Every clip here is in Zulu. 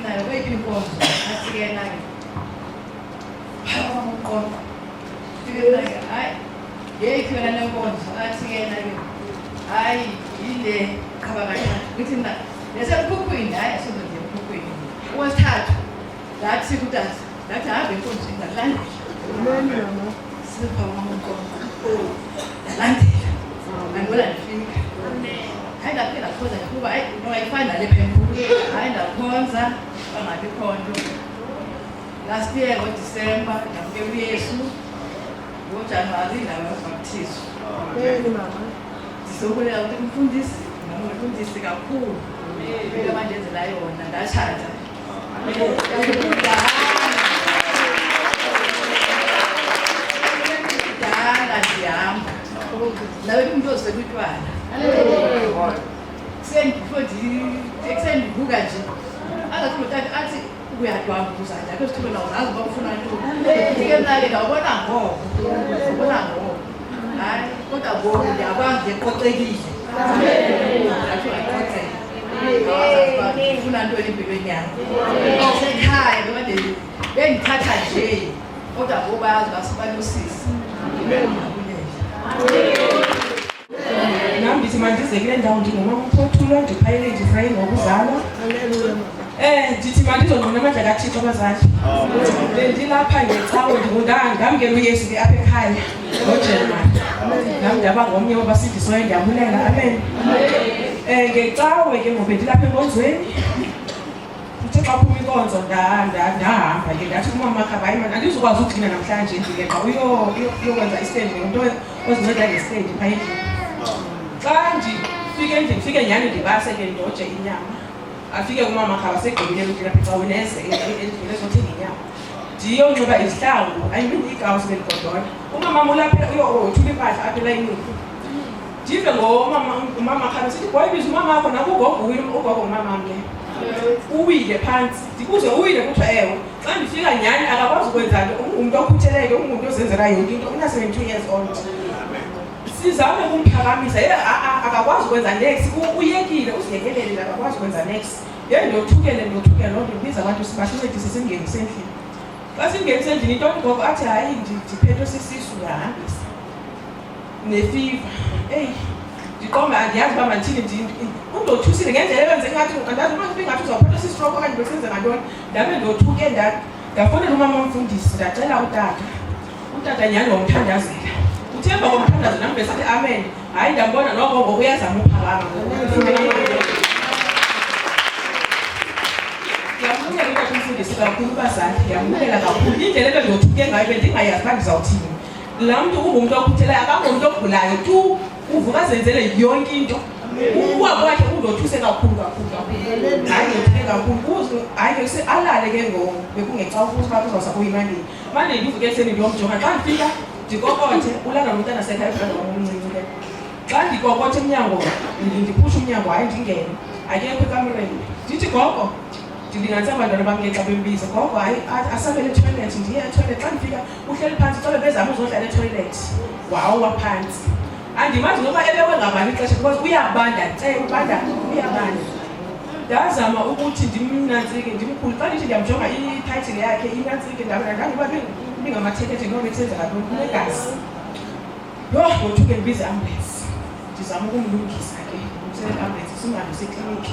nayo kweyiphi inkonzo athi-ke nayo umqondo fike nayo hayi yeyiphi yona le nkonzo athi-ke nayo hayi yile khabakashana kuthi mna nesemkhukhwini hayi asizonje emkhukhwini okwesithathu lathi kutata lathi hambe enkonzweni ngalandela sipha umqondo ngalandela angibona ndifika hayi ndaphela khonza kuba hayi ayifani nale phendulo hayi ndakhonza bangabi khonto last year ngoDisemba ndamke uYesu ngoJanuwari ndabaphathiswa ndisokulela ukuthi umfundisi kakhulu into abandenzela yona ndathatha dala ndihamba nawe umuntu ozelutwana sendivuka nje angathutata athi uyadwamba uzanja akho sithulo nawo zazi uba ufuna ntoni ke mna-ke ndawubona ngoko hayi kodwa ngoku ndiyakwazi ndiqoqekile athi ungaqoqeka ufuna ntoni empilweni yam sekhaya bekade bendithatha nje kodwa ngoku bayazi basibanosisi Nami ndithi mandize kule ndawo ndingomama uPhothulo ndiphayele ndifrayi ngokuzalwa. Ndithi mandizongqina amandla kaThixo abazali. Bendilapha ngecawe ngamkela uYesu ke apha ekhaya ngoJanuwari. Nami ndaba ngomnye wabasindiswayo ndiyabulela. Amen. Ngecawe ke ngoba ndilapha enkonzweni. Uthe xa phuma inkonzo ndahamba ke ndathi kumama Khabayi manje andizukwazi ukugcina namhlanje ndileqa uyokwenza istand ngento ozinceda ngestand phaya endlini. Xa ndifike nyhani ndibase ke ndoje inyama afike kumama Khaba segqibile ukuthi lapha ecaweni endlini ezothenga inyama ndiyonxiba izihlangu igawusi beligodona umama ulapha uyothula impahla apha elayinini ndive ngomama Khaba sithi boyibiza umama akho nakugogo ugogo umama mle uwile phansi ndikuze uwile kuthiwa ewe xa ndifika nyhani akakwazi ukwenza nto umuntu okhutheleyo umuntu ozenzela yonke into una-72 years old sizame umphakamisa akakwazi ukwenza next uyekile uziyekelele akakwazi ukwenza next ndothukele loo nto ndibiza abantu basincedise singenise endlini xa singenise endlini intoni gogo athi hayi ndiphethwe sisisu uyahambisa nefiva ndiqomba andiyazi uba mandithini undothusile ngendlela ebenze ngathi andazi uma ngathi uzawuphethwa sistroke okanye besenze ngantoni ndabe ndothuke ndafowunela umama womfundisi ndacela utata nyhani womthandazela uthemba komthandazo nami besithi amen hayi ndambona noko ngoku uyazama uphakama ndiyambukela utata umfundisi kakhulu bazali ndiyambukela kakhulu indlela ebendothuke ngayo bendingayazi uba ndizawuthini laa mntu ungumntu okhuthelayo akangomntu ogulayo tu uvuka zenzele yonke into ukuwa kwakhe undothuse kakhulu hayi ndothuke kakhulu hayi ke alale ke ngoku bekungexa ukuthi uba kuzawusa kuyimandini manje ndivuke ekuseni ndiyomjonga xa ndifika ndikokothe ulanda nomntana sekhaya ebranda omncinci ke xa ndikokothe emnyango ndiphushe umnyango hayi ndingene akekho ekamereni ndithi gogo ndilinganisa abantwana bam ngexa bembiza gogo hayi asabele etoilet ndiye etoilet xa ndifika uhleli phantsi cobe bezama uzodlala etoilet wawa phantsi andimazi noba ebewe ngabani ixesha because uyabanda uyabanda ndazama ukuthi ndimnantsike ndimkhulu xa ndithi ndiyamjonga itayitile yakhe inantsike ndandiba ndingamathekethe noba bekusenzeka ntoni kunegazi ndothuke ndibize iambulensi ndizama ukumlungisa ke ndimseiambulensi simhambe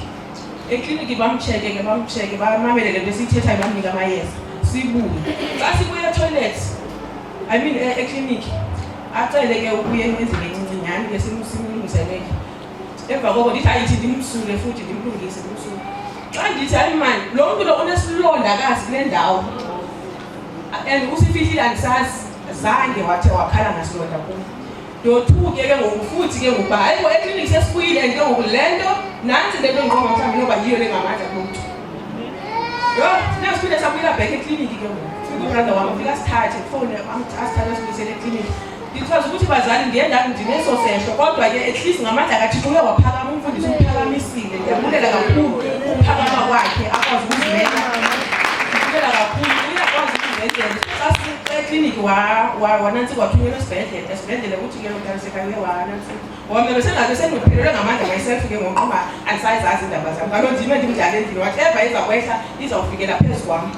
ekliniki bamtsheke bamamele le nto esiyithethayo bamnika amayeza sibuye xa sibuye etoilet ekliniki acele ke ukuye endlini encinci nyhani ke simlungiselele emva koko ndithi ayithi ndimsule futhi ndimlungise ndimsule xa ndithi hayi mani lo mntu lo unesilondakazi kule ndawo and usifihlile andisazi zange wathe wakhala ngasilonda kum ndothuke ke ngoku futhi ke ngokuba hayi bo ekliniki sesibuyile and ke ngoku le nto nantsi le nto ndiqonga mhlawumbi noba yiyo lengamandla kulo mntu nasiphinde sabuyela bhek ekliniki ke ngoku fika ubranda wam fika asithathe fowuni asithathe asibuyisele ekliniki ndithaza ukuthi bazali ndiye ndineso sehlo kodwa ke at least ngamandla kaThixo uye waphakama umfundisi umphakamisile ndiyabulela kakhulu ukuphakama kwakhe akwazi ukuzimela ndibulela kakhulu uyakwazi ukuzenzela xa ekliniki wanansi kwathunyelwa esibhedlela ukuthi ke uDarisekayo wanansi wona besengabe seniphelelwe ngamandla myself ke ngoqoma andisayazi indaba zami kaloku ndime ndimdlala endlini whatever izakwehla izawufikela phezu kwami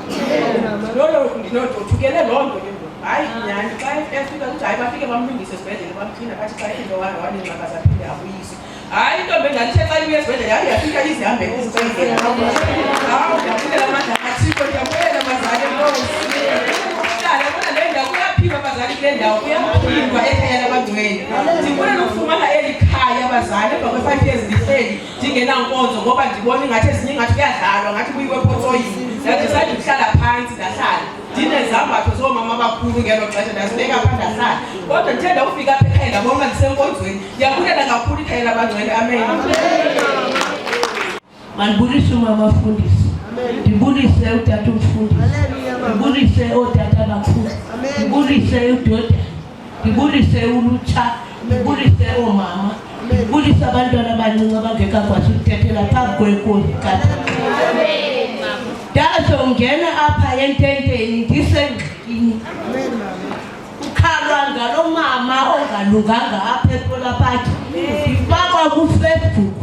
lolo ndinothukele loo nto ke hayi nyani xa efika ukuthi hayi bafike bamlungise esibhedlela bamklina bathi xa into wanengxaka zaphinde abuyise hayi intombi engandithe xa ibuye esibhedlela hayi yafika izihambele izicengela hawu ndiyabulela amandla kathixo ndiyabulela bazali enkosi yabona le ndawo kuyaphindwa abazali kule ndawo kuyaphindwa ekhaya labangcwele ndibulela ukufumana eli khaya abazali emva kwe-5 years ndihleli ndingenankonzo ngoba ndibona ingathi ezinye ingathi kuyadlalwa ngathi kuyiwe ephotoyini ndadisayide ukuhlala phantsi ndahlala ndinezambatho zoomama abakhulu ngelo xesha ndazibeka pha ndahlala kodwa ndithenda ufika apha ekhaya ndabona uba ndisenkonzweni ndiyabulela kakhulu ikhaya labangcwele amen mandibulise umama afundisi ndibulise utata umfundisi ndibulise ootata abakhulu ndibulise udoda ndibulise ulutsha ndibulise oomama ndibulise abantwana abancinci abangekakwazi ukutethela phambi kwenkosi ndazongena apha ententeni ndisengxakini kukhalwa ngalo mama ongalunganga apha ePolapaki ndifakwa kuFacebook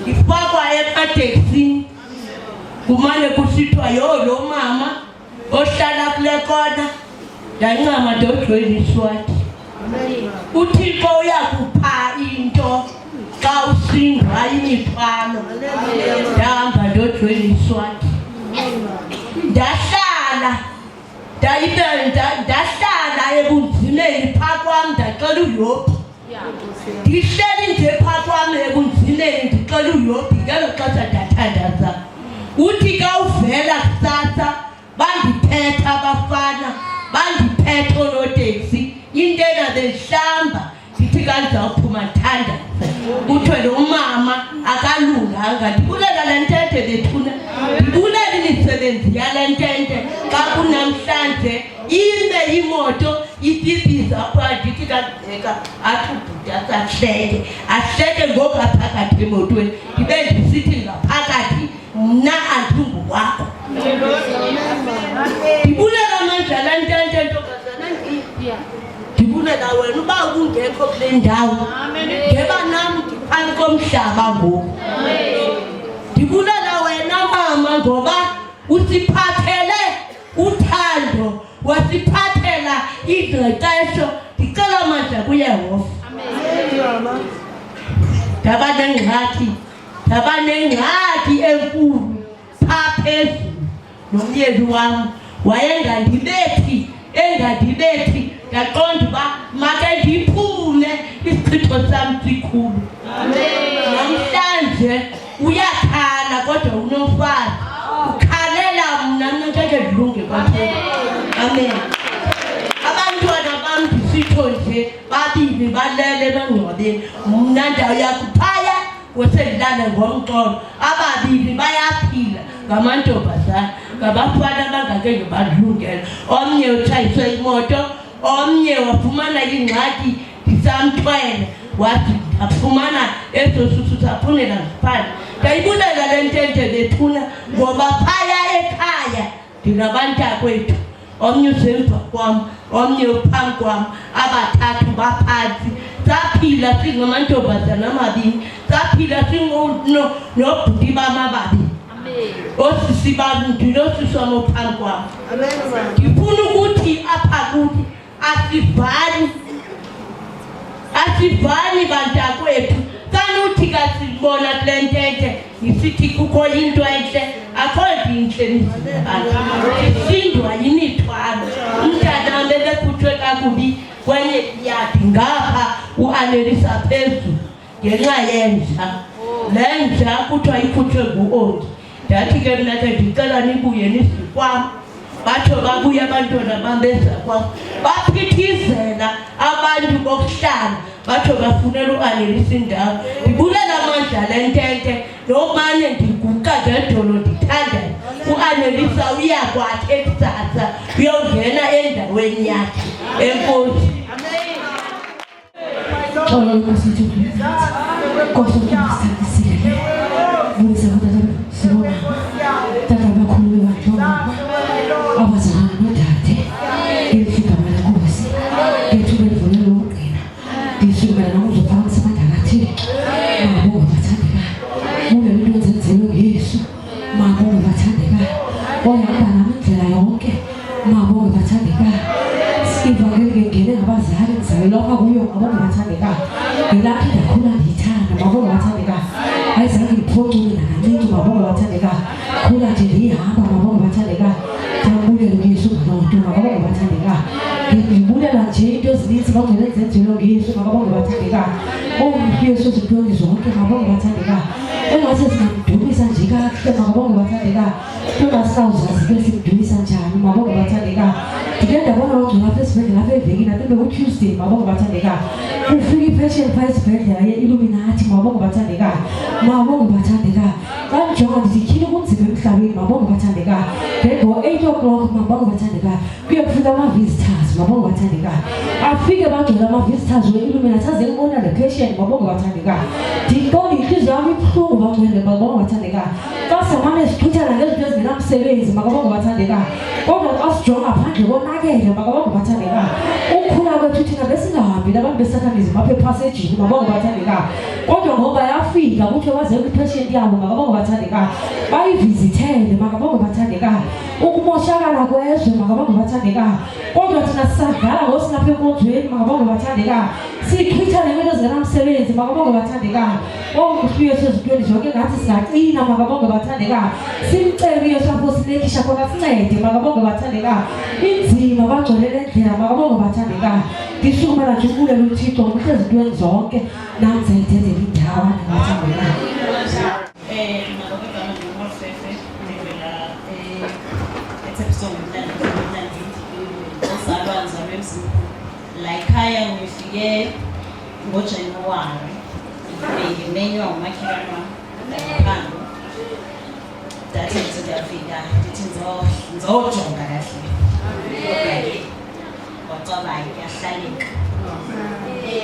ndifakwa emateksini kumane kusithiwa lo mama ohlala kule kona ndancama ndojoyina iSWAT uThixo uyakupha into xa usindwa imithwalo ndahamba ndojoyina iSWAT ndahlala ebunzimeni phaa kwam ndacela uYobi ndihleli nje phaa kwam ebunzimeni ndicela uYobi ngelo xesha ndathandaza uthi ka uvela kusasa bandiphetha abafana bandiphetha oonoteksi intena behlamba ndithi kandizawuphuma ndithandaze kuthiwe lo mama akalunganga ndibulela le ntente bethuna ndibulela imisebenzi yale ntente xa kunamhlanje ime imoto ipipiza phaa ndithi kandibheka athi ubhuti ahleke ngokaphakathi emotweni ndibe ndisithi ngaphakathi mna andinguwakho ndibulela amandla la ntente ntombazana ndibulela wena uba ubungekho kule ndawo ngeba nam ndiphantsi komhlaba ngoku ndibulela wena mama ngoba usiphathele uthando wasiphathela ingqeqesho ndicela amandla kuYehova ndaba nengxaki enkulu phaa phezulu nomyeni wam wayengandibethi ndaqonda uba make ndiphume isichitho sam sikhulu namhlanje uyakhala kodwa unomfazi ukhalela mna ngeke ndilunge kwaphela amen abantwana bam ndisitsho nje babili balele bengcwabeni mna ndawuya kuphaya kwesendilala ngomxolo ababili bayaphila ngamantombazana ngabafana abangakenge badlungela omnye utshayiswe imoto omnye wafumana ingxaki ndisamthwele wathi afumana eso susu saphunela ngaphandle ndayibulela le ntente bethuna ngoba phaya ekhaya ndinabantakwethu omnye usemva kwam omnye uphambi kwam abathathu baphantsi saphila singamantombazana amabini saphila nobhuti bam ababini osisi bam ndinosisi wam ophambi kwam ndifuna ukuthi apha kuthi asivani bantakwethu kanuthi kasibona kule ntente nisithi kukho into entle akho nto intle sisindwa yimithwalo umntana bebekhutshwe kakubi kwenye yadi ngapha uAnelisa phezulu ngenxa yenja le nja kuthiwa ikhutshwe ngu-Ondi ndathi ke mna ke ndicela nibuye nisikwam batsho babuye abantwana bam beza kwam baphithizela abantu bokuhlala batsho bafunela uAnelisa indawo ndibulela amandla le ntente nomane ndiguqa ngedolo ndithandayo uAnelisa uyakwakhe ekusasa uyongena endaweni yakhe enkosi abazalwana nodade Yesu zintoni zonke mabonke bathandeka engathi singamdumisa nje kahle mabonke bathandeka tungasawuzazi ke simdumisa njani mabonke bathandeka ndike ndabona ukuthi lapha esibhedlela lapha evekini nabe ku-Tuesday mabonke bathandeka kufika i-patient phaa esibhedlela ye-Illuminati mabonke bathandeka kanjonga ndithi tyhini kunzima emhlabeni mabonke bathandeka then ngo-8 o'clock mabonke bathandeka kuye kufika ama-visitors mabonke bathandeka afike bagcwele ama-visitors we-Illuminati aze kubona le patient mabonke bathandeka ndintoni intliziyo yam ibuhlungu bagcwele mabonke bathandeka xa samane sithuthana ngezinto ezingenamsebenzi makabonke bathandeka kodwa xa sijonga phandle konakele makabonke bathandeka ukukhula kwethu thina besingahambi nabantu besathamism apha ephasejini mabonke bathandeka kodwa ngoba yafika kuthiwe baze kwipatient yabo makabonke bathandeka bayivizithele makabonke bathandeka ukumoshakala kwezwe makabonke bathandeka kodwa thina sisadlala ngosilapha enkonzweni makabonke bathandeka sichithane ngento ezingenamsebenzi makabonke bathandeka uYesu ezintweni zonke ngathi singaqina makabonke bathandeka simcele uYesu apho silekisha khona sincede makabonke bathandeka inzima bagcwelele endlela makabonke bathandeka ndisukumela nje ubulela uThixo ngokuhle ezintweni zonke nami zayithethela indawo bathandeka Laikhaya ngifike ngoJanuwari ngimenywa umakhelwane wami dathi ngizofika ndithi ngizojonga kahle wacabanga ngiyahlaleka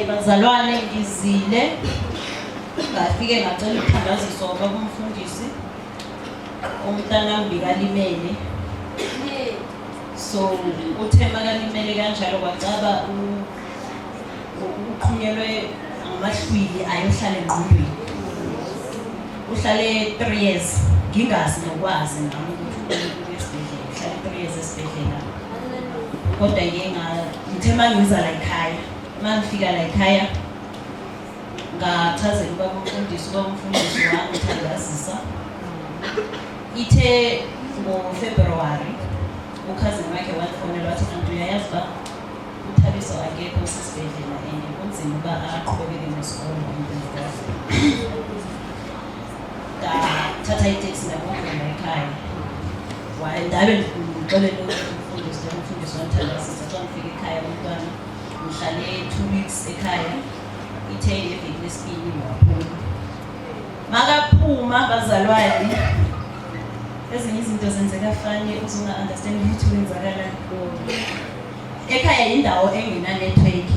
bazalwane ngizile ngafike ngacela ukuthandaziso kwakumfundisi umntana mbikalimele so uthe makalimele kanjalo kwacaba uqhunyelwe amahlwili ayohlala engqondweni uhlale 3 years ngingazi nokwazi nami ukuthi esibhedlela uhlale 3 years esibhedlela kodwa ngithe mangiza la ekhaya mangifika la ekhaya ngathazela ubabumfundisi wami uthandazisa ithe ngoFebruary ukhazini wakhe wafonela wathi kanti uyayazi ba uThabiso akekho esibhedlela and kunzima uba aqhubekele nesikole ndathatha iteksi ndabongela ekhaya ndabe ngixolele umfundisi wanthandazisa xa ngifika ekhaya umntwana ngihlale 2 weeks ekhaya ithe ngeveki lesibili waphuma makaphuma bazalwane ezinye izinto zenzeka fanye uzunga-understand ukuthi kwenzakalani ekhaya yindawo engena-network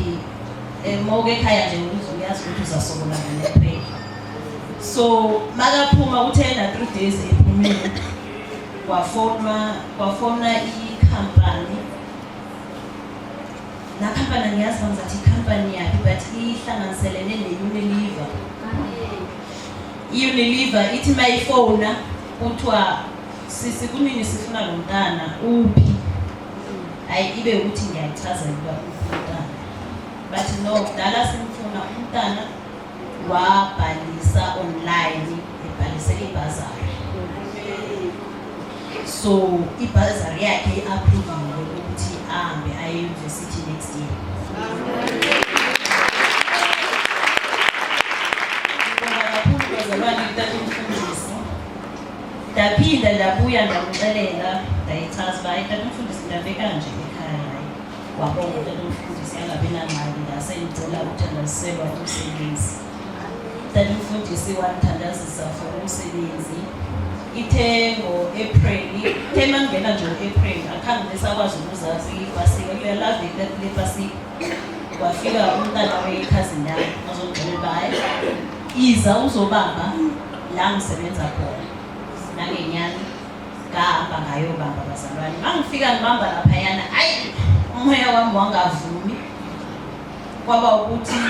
mawuke ekhaya nje ukuthi uyazi ukuthi uzasokola nge-network so makaphuma kuthena 3 days ephumile kwafona ikhampani nakhampani angiyazi bangizathi ikhampani yaphi but ihlanganiselene ne-Unilever i-Unilever ithi mayifona kuthiwa sisi kunini sifuna lo mntana uphi hayi ibe ukuthi ngiyayichazela ukuba umntana but no kudala simfuna umntana wabhalisa online ebhalisele ibhazari so ibhazari yakhe i-approve ukuthi ahambe aye-university next year ndaphinda ndabuya ndamxelela ndayichaza uba tatomfundisi ndabe kanje ekhaya hayi wabonga tatomfundisi angabi namali ndasendicela ukuthandaziselwa umsebenzi tatomfundisi wandithandazisa for umsebenzi ithe ngo-April ithe mangena nje ngo-April akhange ndisakwazi ukuzazi ibhasika kule laveki kule bhasika kwafika umntana wekhazini yami azongixelela uba hayi iza uzobamba la ngisebenza khona nangenyani ngahamba ngayobamba bazalwane mangifika ngibamba laphayana ayi umoya wami wangavumi kwaba ukuthi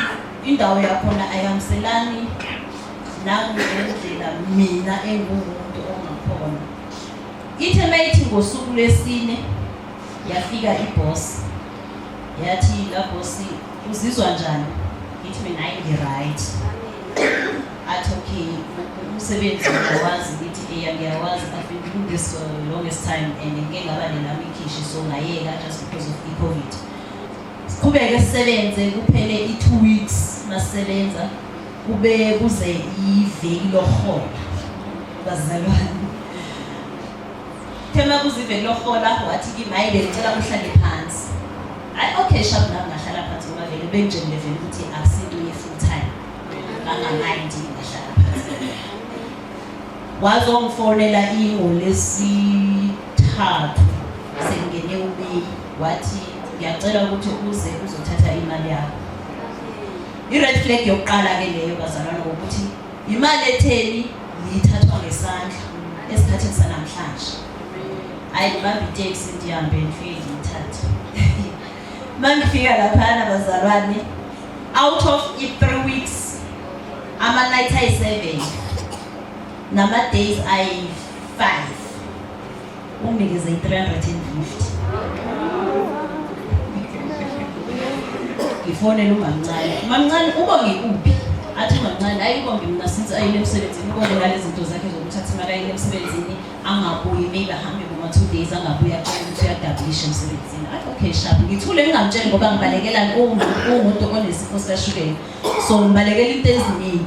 indawo yakhona ayihambiselani nangendlela mina engumuntu ongakhona ithe mayithi ngosuku lwesine yafika ibosi yathi la bosi uzizwa njani ithi mina ngi-right athi okay umsebenzi ngiyawazi ithi ngiyawazi I've been doing this for the longest time and ngeke ngaba nenami ikhishi so ngayeka just because of i-COVID Siqhubeke sisebenze kuphele i2 weeks masisebenza kube kuze iveki lohola bazalwane. Thema kuze iveki lohola wathi kimi hayi ngicela uhlale phansi. Hayi okay shap nami ngahlala phansi ngoba vele benje level ukuthi akusinto ye full time. Bangamind ngahlala phansi. Wazongifonela ngolesithathu sengene uMeyi wathi ngiyacela ukuthi uze uzothatha imali yakho. I-red flag yokuqala ke leyo bazalwane ukuthi imali etheni lithathwa ngesandla esikhathini sanamhlanje. Hayi ngibamba itaxi ndihambe ndifike ngithathe. Mangifika lapha bazalwane out of 3 weeks ama nights ay7 nama days ay5 unginikeze 350. Ngifonela uMamncane ubonge kuphi athi uMamncane hayi ubonge mina since ayile emsebenzini ubonge ngale zinto zakhe zokuthatha imali ayile emsebenzini angabuyi maybe ahambe ngoma 2 days angabuyi ukuthi uyadablisha emsebenzini. Okay sharp ngithule ngingamtsheli ngoba ngibalekela umuntu onesifo sikashukela so ngibalekela into eziningi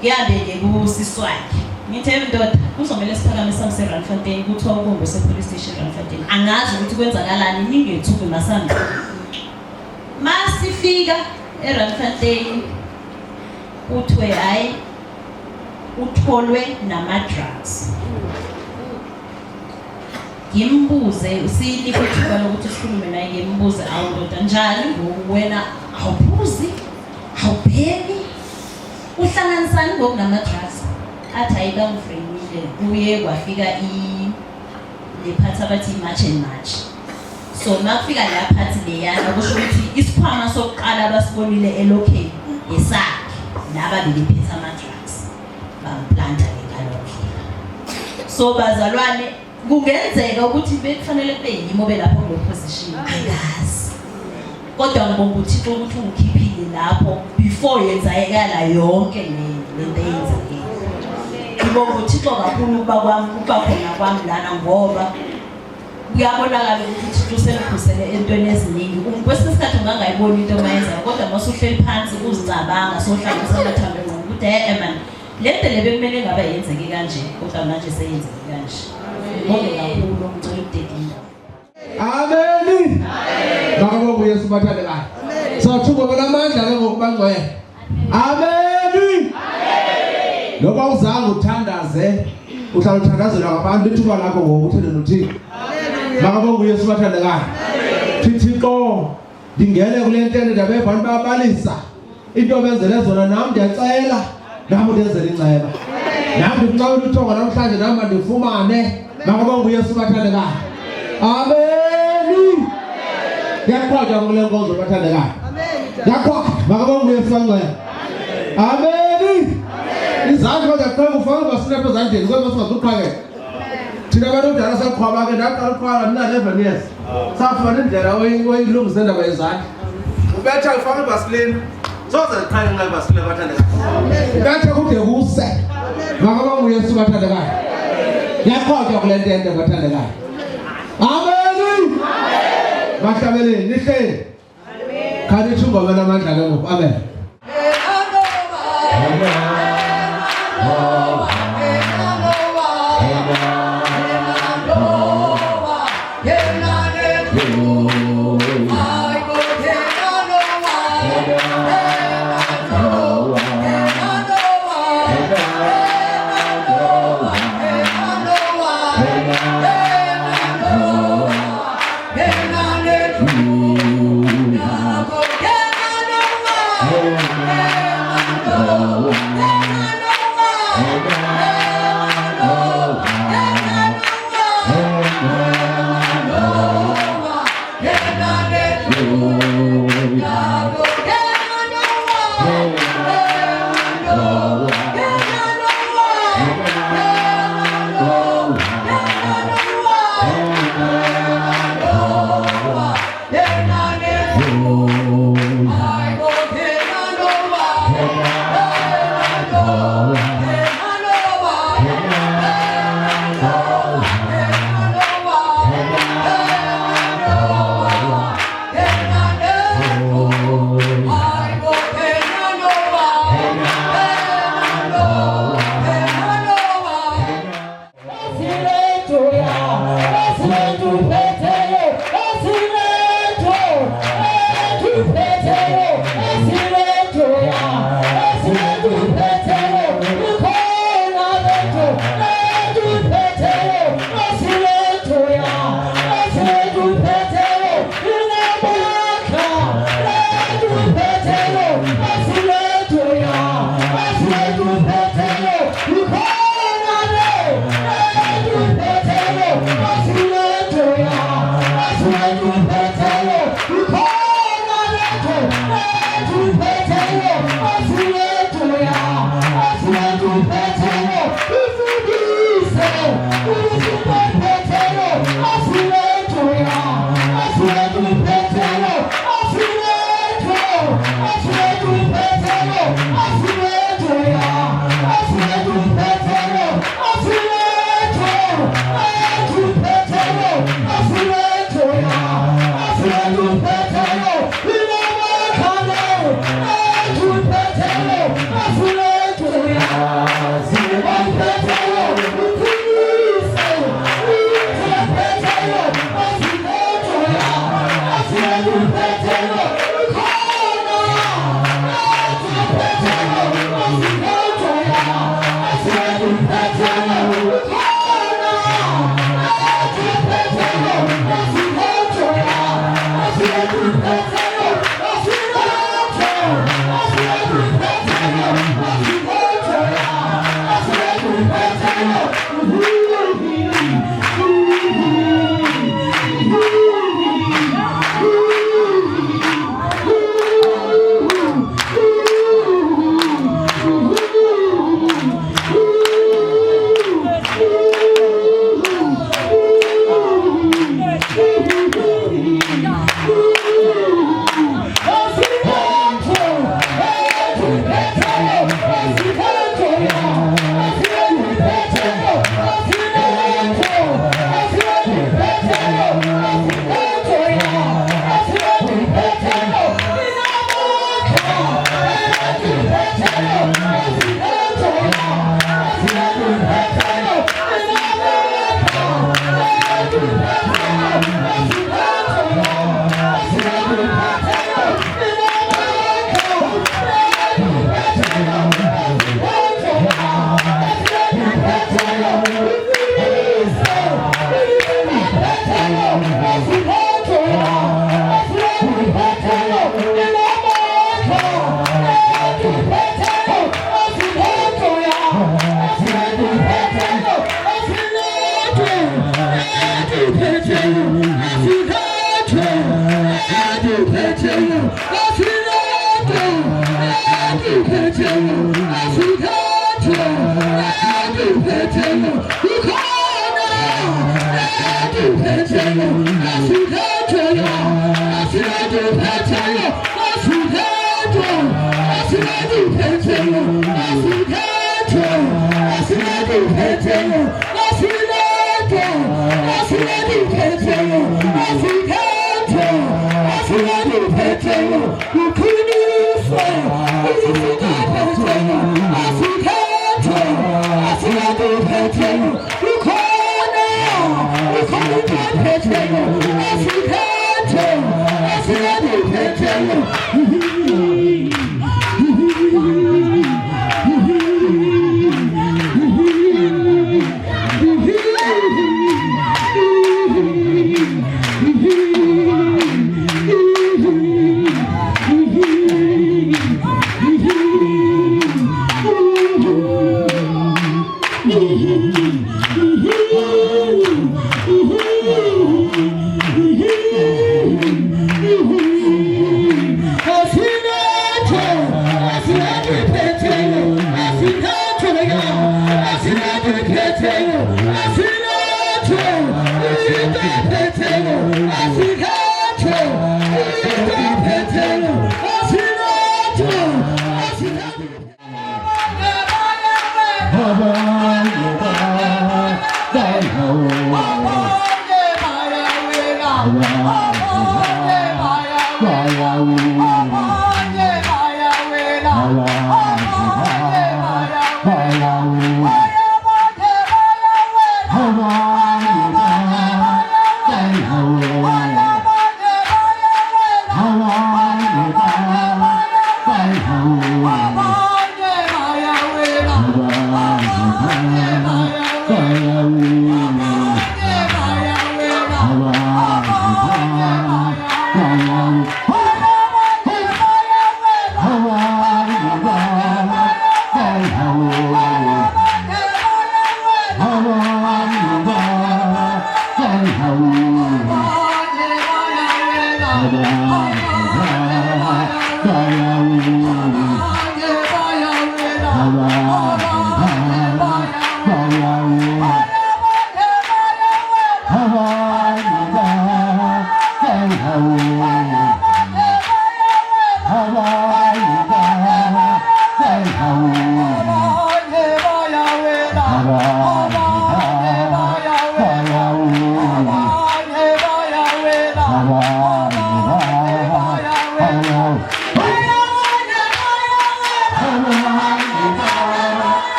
ngihambe kusiswakhe ngithe ndoda kuzomela siphakame samse Randfontein kuthiwa ukombe police station Randfontein angazi ukuthi kwenzakalani ningethuki masambe. Masifika eRandfontein uthwe hayi utholwe nama drugs. Ngimbuze usinike ithuba lokuthi sikhulume naye ngimbuze awundoda njani ngoku wena awubuzi awubheki uhlanganisani ngokunama drugs athi ayibangifremile kuye kwafika lephathi abathi match and match. So makufika la phathi leyana kusho ukuthi isikhwama sokuqala abasibonile elokheni esakhe laba beliphethe ama drugs bamplanta ngalokho. So bazalwane kungenzeka ukuthi bekufanele kube yimo belapho lo position ngazi. Kodwa ngibonga uThixo ukuthi ungikhiphile lapho before yenzayekala yonke lento eyenzekile. Ngibonga uThixo kakhulu ukuba khona kwami lana ngoba kuyabonakala ukuthi uselukhusele entweni eziningi. Kwesinye isikhathi ungangayiboni into omayenzayo kodwa mase uhleli phansi uzicabanga sohlanganisa amathambo engqondo ukuthi man lento lebe kumele ngabe yenzeke kanje kodwa manje seyenzeke kanje. Ngibonge kakhulu ngicela ukudedinga. Amen. Bakabonga uYesu bathande kahle. Sawuthuka ngamandla ke ngokubangcwele. Amen. Loba uzange uthandaze uhlala uthandazela ngabantu ithuba lakho ngokuthele noThixo. Bakabonga uYesu bathande kahle. Thixo dingele kule ntende ndabe abantu babalisa into benzele zona nami ndiyacela nami ndenzele inceba. Nami ngicela uthonga namhlanje nami ndifumane. Bakabonga uYesu bathande kahle. Amen. Yakhoja kule nkonzo bathande kahle. Yakhoja bakabonga uYesu bangcwele. Amen. Izandla zakho ufaka basilephe ezandleni ngoba singazuqhakela. Thina abantu odala sakhwaba ke ndaqala uqala mina 11 years. Safana indlela oyilungisa indaba yezandla. Ubetha ufaka ibasileni. Soze iqhale nxa ibasileni bathanda kahle. Ubetha kude kuse. Bakabonga uYesu bathanda kahle. Yakhoja kule ntende bathanda kahle. Amen. Bahlabeleni nihleli. Amen. Khani thunga bana amandla ke ngoku. Amen.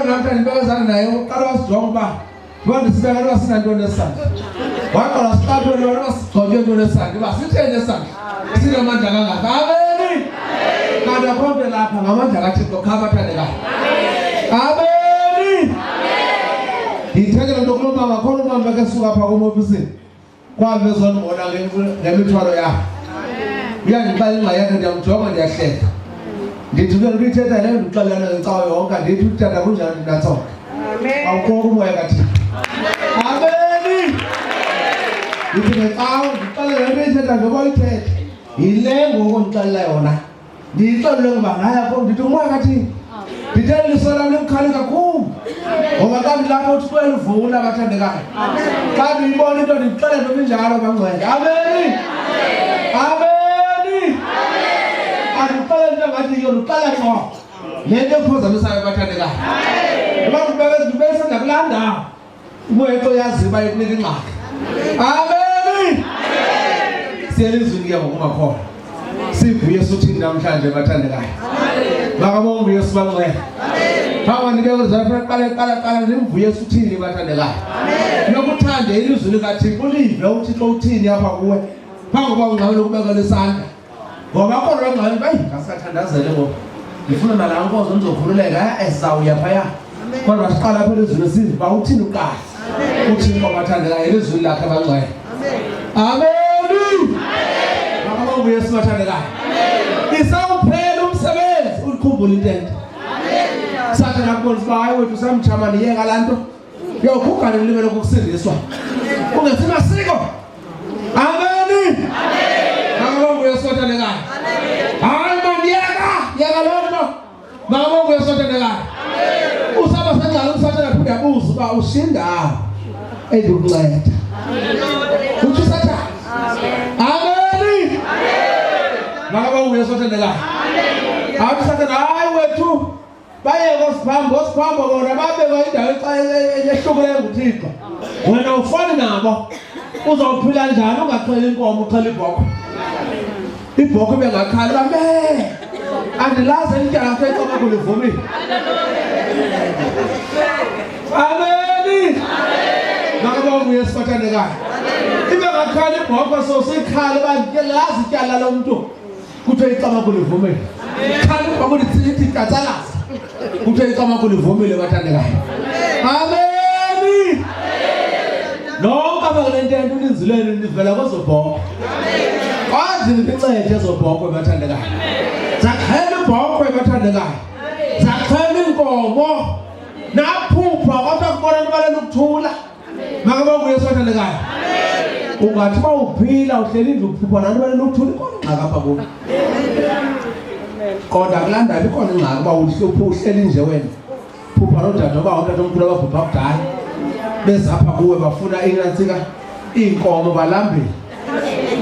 namhlanje nibekazana naye uqala wasijonga uba bonke sibeka noba sinantoni esandla waqala siqaphele noba sigcoke intoni esandla uba sitheni esandla sinomandla kangaka. Ameni. Kanti akhonto lapha ngamandla kaThixo khabathandekayo. Ameni. Ngithekela nto kulo mama khona umama bekesuka apha komofisini kwabe zonibona ngemithwalo yakhe. Uyandixela ingxa yakhe ndiyamjonga ndiyahleka. Ndithi ke ngithetha leyo ndixelana ngecawa yonke ndithi utata kunjani ndinatsoka. Awukho umoya kaThixo. Ameni. Ndithi ngecawa ndixelele into ithetha njengoba ithetha. Yile ngoku ndixelela yona. Ndiyixelele ngoba ngayakho ndithi umoya kaThixo. Ndithele liso lam limkhali kakhulu. Ngoba xa ndilapha uthi kwelivula abathandekayo. Xa ndiyibona into ndixelele nto injalo bangcwele. Ameni. Ameni. Andixelele into ngathi yo ndiqala ngqo. Le nto ephazamisayo abathandekayo. Abantu bebesanda kulaa ndawo. Umoya oyaziyo uba ikunika ingxaki. Ameni. Siyelizwini ke ngokungakhona. Sivuye suthini namhlanje abathandekayo. Makabonge Yesu bangcwele. Phambi nike uzapha qala nimvuye suthini abathandekayo. Nokuthanda ilizwi likaThixo ulive uThixo uthini apha kuwe. Phambi koba ungxabele ukubekela isandla. Ngoba khona bangcwele bayi ngasathandazele ngoba ngifuna nala nkonzo nizokhululeka esawuya phaya. Kodwa siqala apha elizwini sizi ba uthini uqala. Uthixo abathandekayo elizwini lakhe bangcwele. Ameni. Makabonge Yesu bathandekayo. Isawuphela umsebenzi ulikhumbula intente. Sathi nakubonisa uba hayi wethu samjama niyeka laa nto yokhugane nilibele kokusindiswa kungethi masiko. Ameni. Makabonge Yesu bathandekayo. Hayi mandiyeka loo nto. Makabonge Yesu bathandekayo. Usaba sengxala umsathana phinde abuza uba ushindawo endikunceda. Uthi usathana. Ameni. Makabonge Yesu bathandekayo. Athi sathana hayi wethu bayeke osiphambo bona babekwa indawo ehlukileyo nguThixo. Wena ufani nabo. Uzawuphila njani ungaxheli inkomo uxhela ibhokhwe. Ibhokhwe bengakhali bame. Andilazi elityala kwecoma kulivumile. Ameni. Makabonge Yesu bathandekayo. Ibe ngakhali ibhokhwe so sikhali lazi ityala lo muntu kuthiwe icama kulivumile. Khali ibhokhwe lithi katsalaza kuthiwe icama kulivumile bathandekayo. Ameni. Nonke abakule ntento uninzilweni nivela kwezobhokhwe. Kwazi nincede ezobhokhwe bathandekayo. Zakhela ibhokhwe bathandekayo. Zakhela inkomo. Naphupha kodwa kubona nibalela ukuthula. Makabonge Yesu bathandekayo. Ungathi ba uphila uhleli indlu uphupha nanto nibalela ukuthula ikhona ingxaki apha kuwe. Kodwa kulaa ndaba ikhona ingxaki uba uhleli nje wena. Phupha nodade uba utata omkhulu abaphupha kudala. Bezapha kuwe bafuna inantsika iinkomo balambile.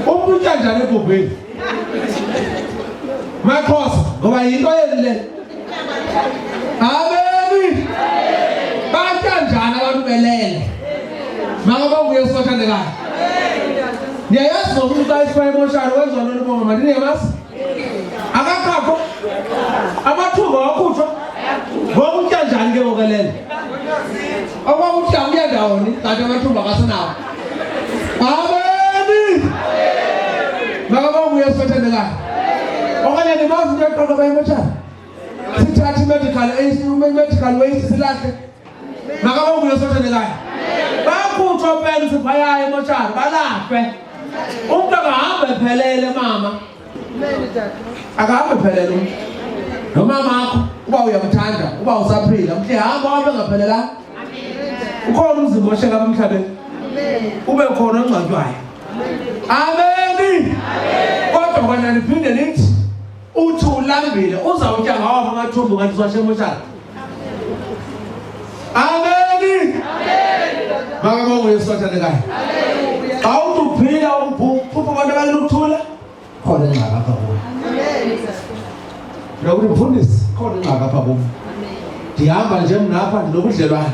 Umntu utya njani ebhubheni? Maxhosa ngoba yinto yelile. Ameni. Batya njani abantu belele? Makabonge Yesu bathandekayo. Ndiyayazi ngoku xa isifa emoshari wenziwa ntoni bonga mandiniyamazi? Akakho. Amathuba wakhutshwa. Ngoku utya njani ke ngokelele? Okwakutya uya ndawoni kanti amathuba akasenawo. Ameni. Makabonge Yesu bathandekayo. Okanye nimazi into eqoqa emoshari? Sithathe medical waste silahle. Makabonge Yesu bathandekayo. Bakhutshwa pensi phaya emoshari balahlwe. Umntu akahamba ephelele mama. Akahamba ephelele umntu. Nomama akho uba uyamthanda uba usaphila mhle hamba wabe ngaphelelanga. Ukhona umzimba osheka emhlabeni. Ube khona ongcwatywayo. Ameni. Kodwa kwana niphinde nithi uthi ulambile uzawutya ngawo amathumbu kanti uzwashe emoshari. Ameni. Makabonge Yesu bathandekayo. Xa uthi uphila uphupha abantu abaluthula khona ingxaki apha kuwe. Nokuthi mfundisi khona ingxaki apha kuwe. Ndihamba nje mnapha ndinobudlelwane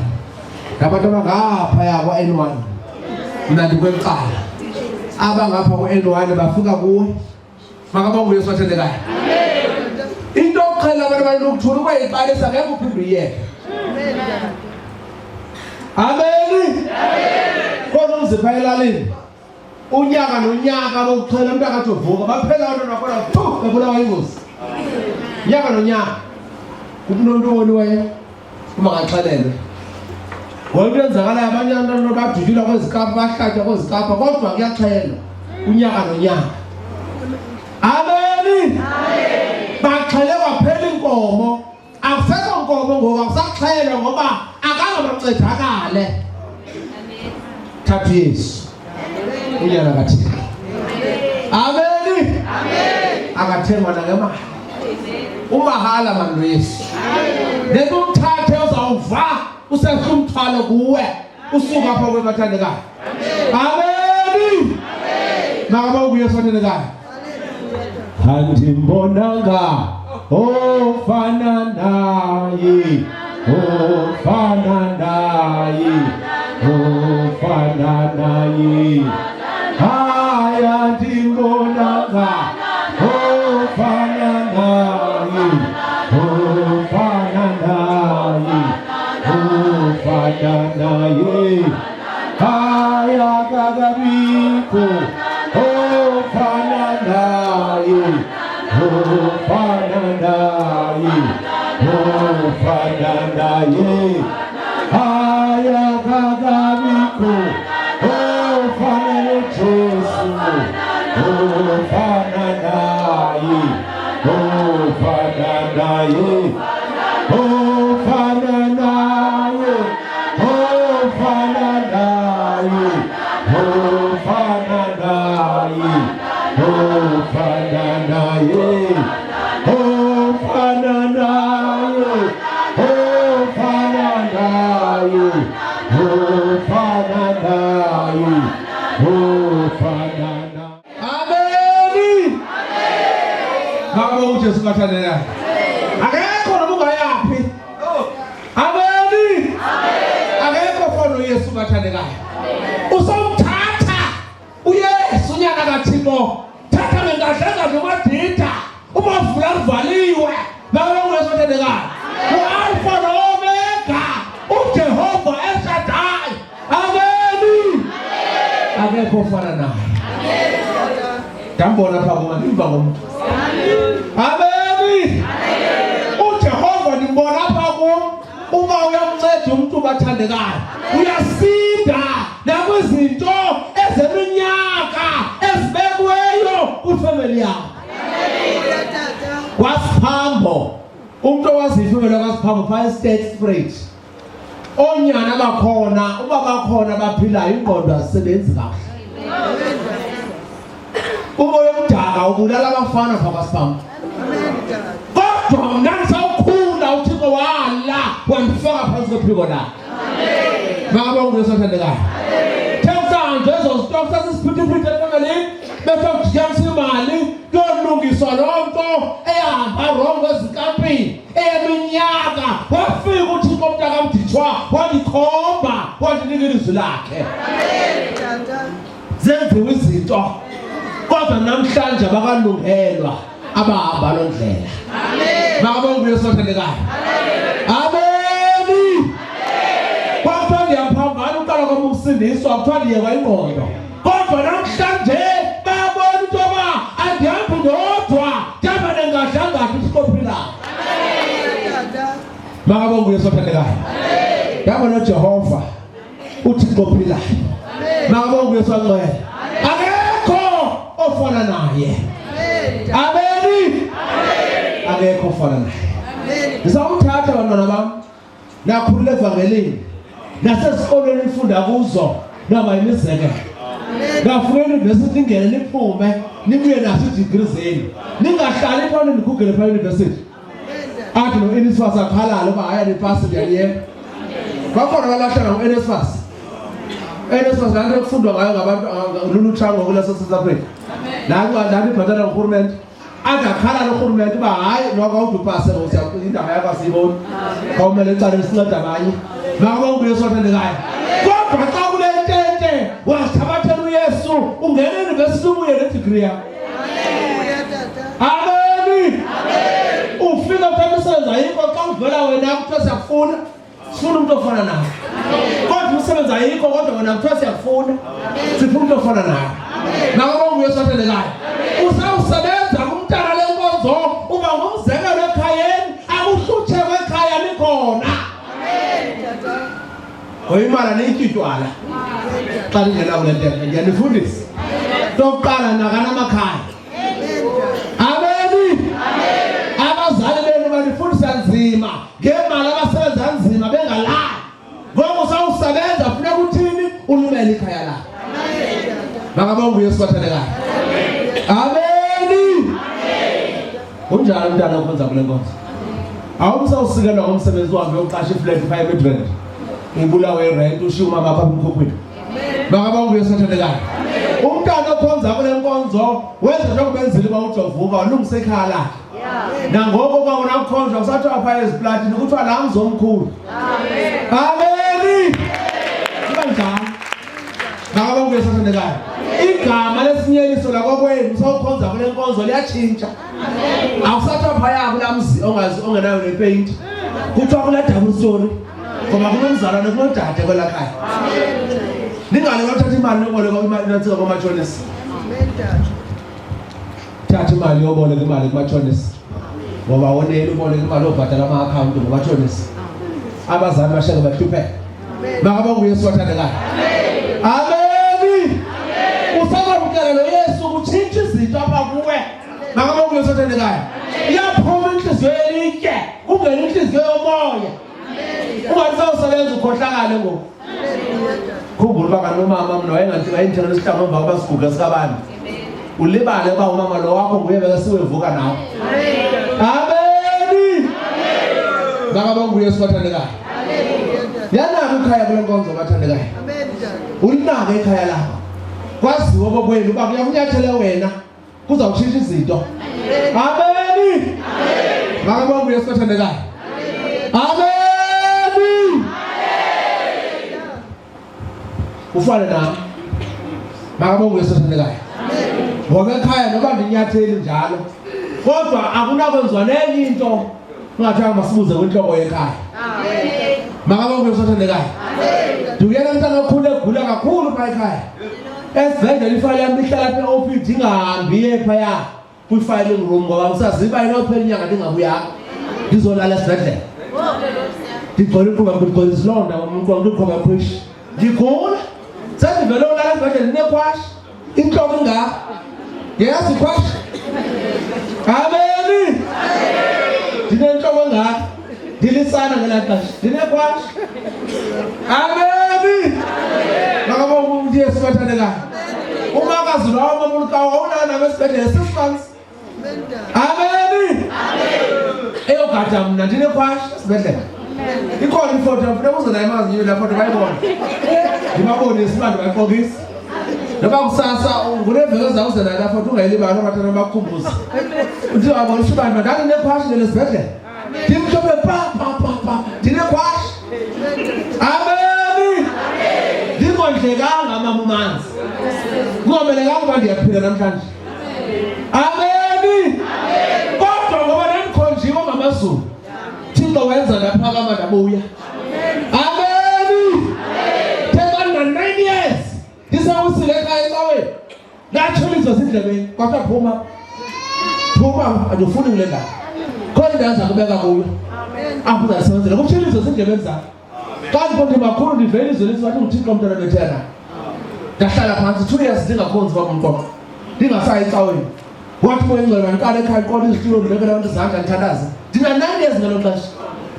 nabantu abangaphaya kwa-N1. Mna ndikwecala abangapha ku-N1 bafika kuwe. Makabonge Yesu bathandekayo. Into yokuxhela abantu abaluthula uba iqalisa ngeke uphinde uyiyeke. Amen. Khona umzipha elalini. Unyaka nonyaka bokuchela umuntu akathi uvuka baphela abantu nakhona phu ebulawa ingozi. Nyaka nonyaka. Kumuntu owoniweyo uma ngaxelelwe. Ngokwenzakala abanye abantu badudula kwezikapa bahlatsha kwezikapa kodwa kuyaxhelwa unyaka nonyaka. Amen. Baxhele kwaphela inkomo. Akusekho inkomo ngoba akusaxhelwa ngoba akangamancedakale. Thatha Yesu. Unyana kaThixo. Amen. Akathengwa nangemali. Umahala manje Yesu. Lekumthathe uzawuva usesumthwalo kuwe usuka apha kwebathandekayo. Amen. Makabe uyesu wathandekayo. Andimbonanga ofana naye, ofana naye, ofana naye. Haya ndimbonanga ofana naye, ofana naye, ofana naye. Haya kagabiko ofana naye, ofana naye, ofana naye. Haya kagabiko ofana Yesu, ofana naye, ofana naye, ofana naye, ofana naye, ofana naye, ofana naye, ofana naye, ofana naye, ofana naye, ofana naye. Amen. Ngakho uJesu kathandela. Akekho nomunga yaphi. Amen. Akekho fono Yesu kathandekayo. Usomthatha uYesu unyana kaThixo. Thatha ngengadlanga nomadida. Umavula livaliwe. Nawe uYesu kathandekayo. U-Alpha no-Omega. uJehova eShaddai. Amen. Akekho ofana naye. Dambona pha kuma ngimba ngomuntu. Amen. uJehova nimbona apha kum uma uyamnceda umuntu bathandekayo. Uyasinda nakwizinto ezeminyaka ezibekweyo kwifamily yakho. Kwasiphambo umuntu owazifumela kwasiphambo pha State Street. Onyana bakhona ubaba bakhona baphilayo ingqondo azisebenzi kahle. Umoya omdaka ubulala abafana pha kwasiphambo. Kodwa mna ngisawukhula uThixo wala wandifaka phansi kwephiko lakhe. Makabe uNkulunkulu othandekayo. Themsanje ezo stock sasisiphithiphithi efamily bese kujiyanisa imali yolungiswa lonto ehamba wrong ezikampini eyeminyaka wafika uThixo umntaka mdithwa wandikhomba wandinika ilizwi lakhe. Zenziwe izinto kodwa namhlanje abakalungelwa abahamba lo ndlela. Makabe uNkulunkulu othandekayo. Amen. Kwathiwa ndiyaphambana uqala kwami ukusindiswa kuthiwa ndiyekwa ingqondo. Kodwa namhlanje bayabona into yoba andihambi ndodwa ndihamba nengadlangathi uSiqophilayo. Makabe uNkulunkulu othandekayo. Yabona uJehova uThixo ophilayo. Makabe uNkulunkulu ongcwele. Akekho ofana naye. Amen. Akekho ofana naye. Ngizawuthatha abantwana bami nakhulula evangelini nasesikolweni nifunda kuzo noma imizekelo. Ngafuna university ingene niphume nibuye naso degree zenu. Ningahlali phone nigugele pha university. Athi no NSFAS akhalala ba haya nipasi ndiyayeka. Bakhona balahlala ngo-NSFAS. NSFAS lanto kufundwa ngayo ngabantu luluthango kulaso South Africa. Lani ibhatalwa nguhulumende. Akakhala nohulumende uba hayi noba udupase indaba yakho asiyiboni. Kawumele ecaleni sinceda abanye. Ngakho uNkulunkulu othandekayo. Kodwa xa kule ntente wasithabathela uYesu ungena e-university ubuye ne-degree yakho. Amen. Ufika uthamisenza yikho xa uvela wena kuthiwa siyakufuna sifuna umuntu ofana nawe. Kodwa umsebenzi ayikho kodwa wena kuthiwa siyafuna. Sifuna umuntu ofana nawe. Nakubonga uYesu athandekayo. Usawusebenza kumntana lenkonzo uba ngumzekelo ekhayeni akuhluthe ekhaya nikhona. Oyimala neyitshitwala. Xa ngena kule nto ngiyanifundisa. Tokuqala nakana amakhaya. Amen. Abazali benu banifundisa nzima ngemali abasebenza nzima bengalali. Ngoba usawusebenza funeka uthini ulumele ikhaya lakho. Makabonga uYesu athandekayo. Amen. Kunjalo umntana okwenza kule nkonzo. Awusawusikelwa ngomsebenzi wakhe uqasha iflat 500. Ngibulawe rent ushiya umama apha emkhukhwini. Makabonga uYesu athandekayo. Umntana okhonza kule nkonzo wenza njengobenzile bawujovuka walungisa ikhaya lakhe. Nangoko kwabona ukukhonjwa kusathi apha eziplatini kuthiwa la mzomkhulu. Amen. Kanjani? Makabonga uYesu athandekayo. Igama lesinyeliso lakwakwenu usawukhonza kule nkonzo liyatshintsha. Awusathi apha yakho lamzi ongenayo nepaint. Kuthiwa kula double story. Ngoba kunomzalwane kunodade kwelakhaya. Ningale wathatha imali yoboleka imali natsika kwamatshonisa. Thatha imali yoboleka imali kwamatshonisa. Ngoba wonele uboleka imali obhadala ama-account ngomatshonisa. Abazali bashaka bahlupheka. Makabonga uYesu athandekayo. Amen. Usakwamkela lo Yesu ukutshintsha izinto apha kuwe. Makabonga uYesu athandekayo. Iyaphuma inhliziyo elitye kungena inhliziyo yomoya. Ungasawusebenza ukhohlakale ngoku. Khumbula uba kanomama mna wayengathi wayendithela nesihlangu emva koba siguga sikabani. Ulibale uba umama lo wakho nguye bekasiwevuka nawe. Amen. Makabonga uYesu athandekayo. Yanako ikhaya kule nkonzo bathandekayo. Ulinake ikhaya lakho. Kwaziwa kokwenu uba kuyakunyathele wena kuzawutshintsha izinto. Amen. Makabonga uYesu athandekayo. Amen. Ufale nami. Makabonga uYesu athandekayo. Ngoba ekhaya noba ndinyatheli njalo. Kodwa akunakwenziwa nenye into ungathanga masibuze kwinhloko yekhaya. Amen. Makabonga uYesu athandekayo. Ndiyena mntana okhule egula kakhulu pha ekhaya. Esibhedlela ifayile yami ihlala phe OPD ingahambi ephaya kwi-filing room ngoba usaziba inophela inyanga ndingabuyanga. Ndizolala esibhedlela. Ndigcwele iqhuba ngigcwele isilonda umuntu wangiqhuba kwishi. Ndigula. Sendivele ulala esibhedlela ndinekhwashi. Inhloko ingaka. Ngiyazi ikhwashi. Amen. Ndinenhloko engaka. Ndilisana ngelaa xesha. Ndinekhwashi. Amen. Makabonga uYesu athandekayo. Umakazi lo wamamulukayo wawulala nami esibhedlela 6 months. Amen. Eyogada mna ndinekhwashi esibhedlela. Ikhona ifoto funeka uze nayo imazi la foto bayibona. Ndibabonise abantu bayixokisa. Noba kusasa nguleveke zawuze nayo la foto ungayilibali abatana bakukhumbuza. Uthi wabona abantu ndani nekhwashi leli sibhedlela. Ndimhlophe pa. Ndinekhwashi. Amen. Ndingondlekanga mama umanzi. Kungomelekanga uba ndiyaphila namhlanje. Amen. Kodwa ngoba nandikhonjiwe ngamaZulu. Thixo wenza ndaphakama ndabuya. Amen. Themba 9 years. Ndisawusile ekhaya ecaweni. Ndatshuliswa sindlebeni. Kwathiwa phuma andifuni kule ndawo. Khona indawo zakubeka kuyo. Apho uzasebenzela kumtshuliswa sindlebeni zakho. Xa ndikhonje makhulu ndivele izwe lisiwathi uThixo mntwana bethena. Ndahlala phansi 2 years ndingakhonzi kwam umqoqo. Ndingasayi ecaweni. Wathi moyengcwele mandiqala ekhaya iqola izitulo ndibekela abantu izandla ndithandaza. Ndina 9 years ngelo xesha.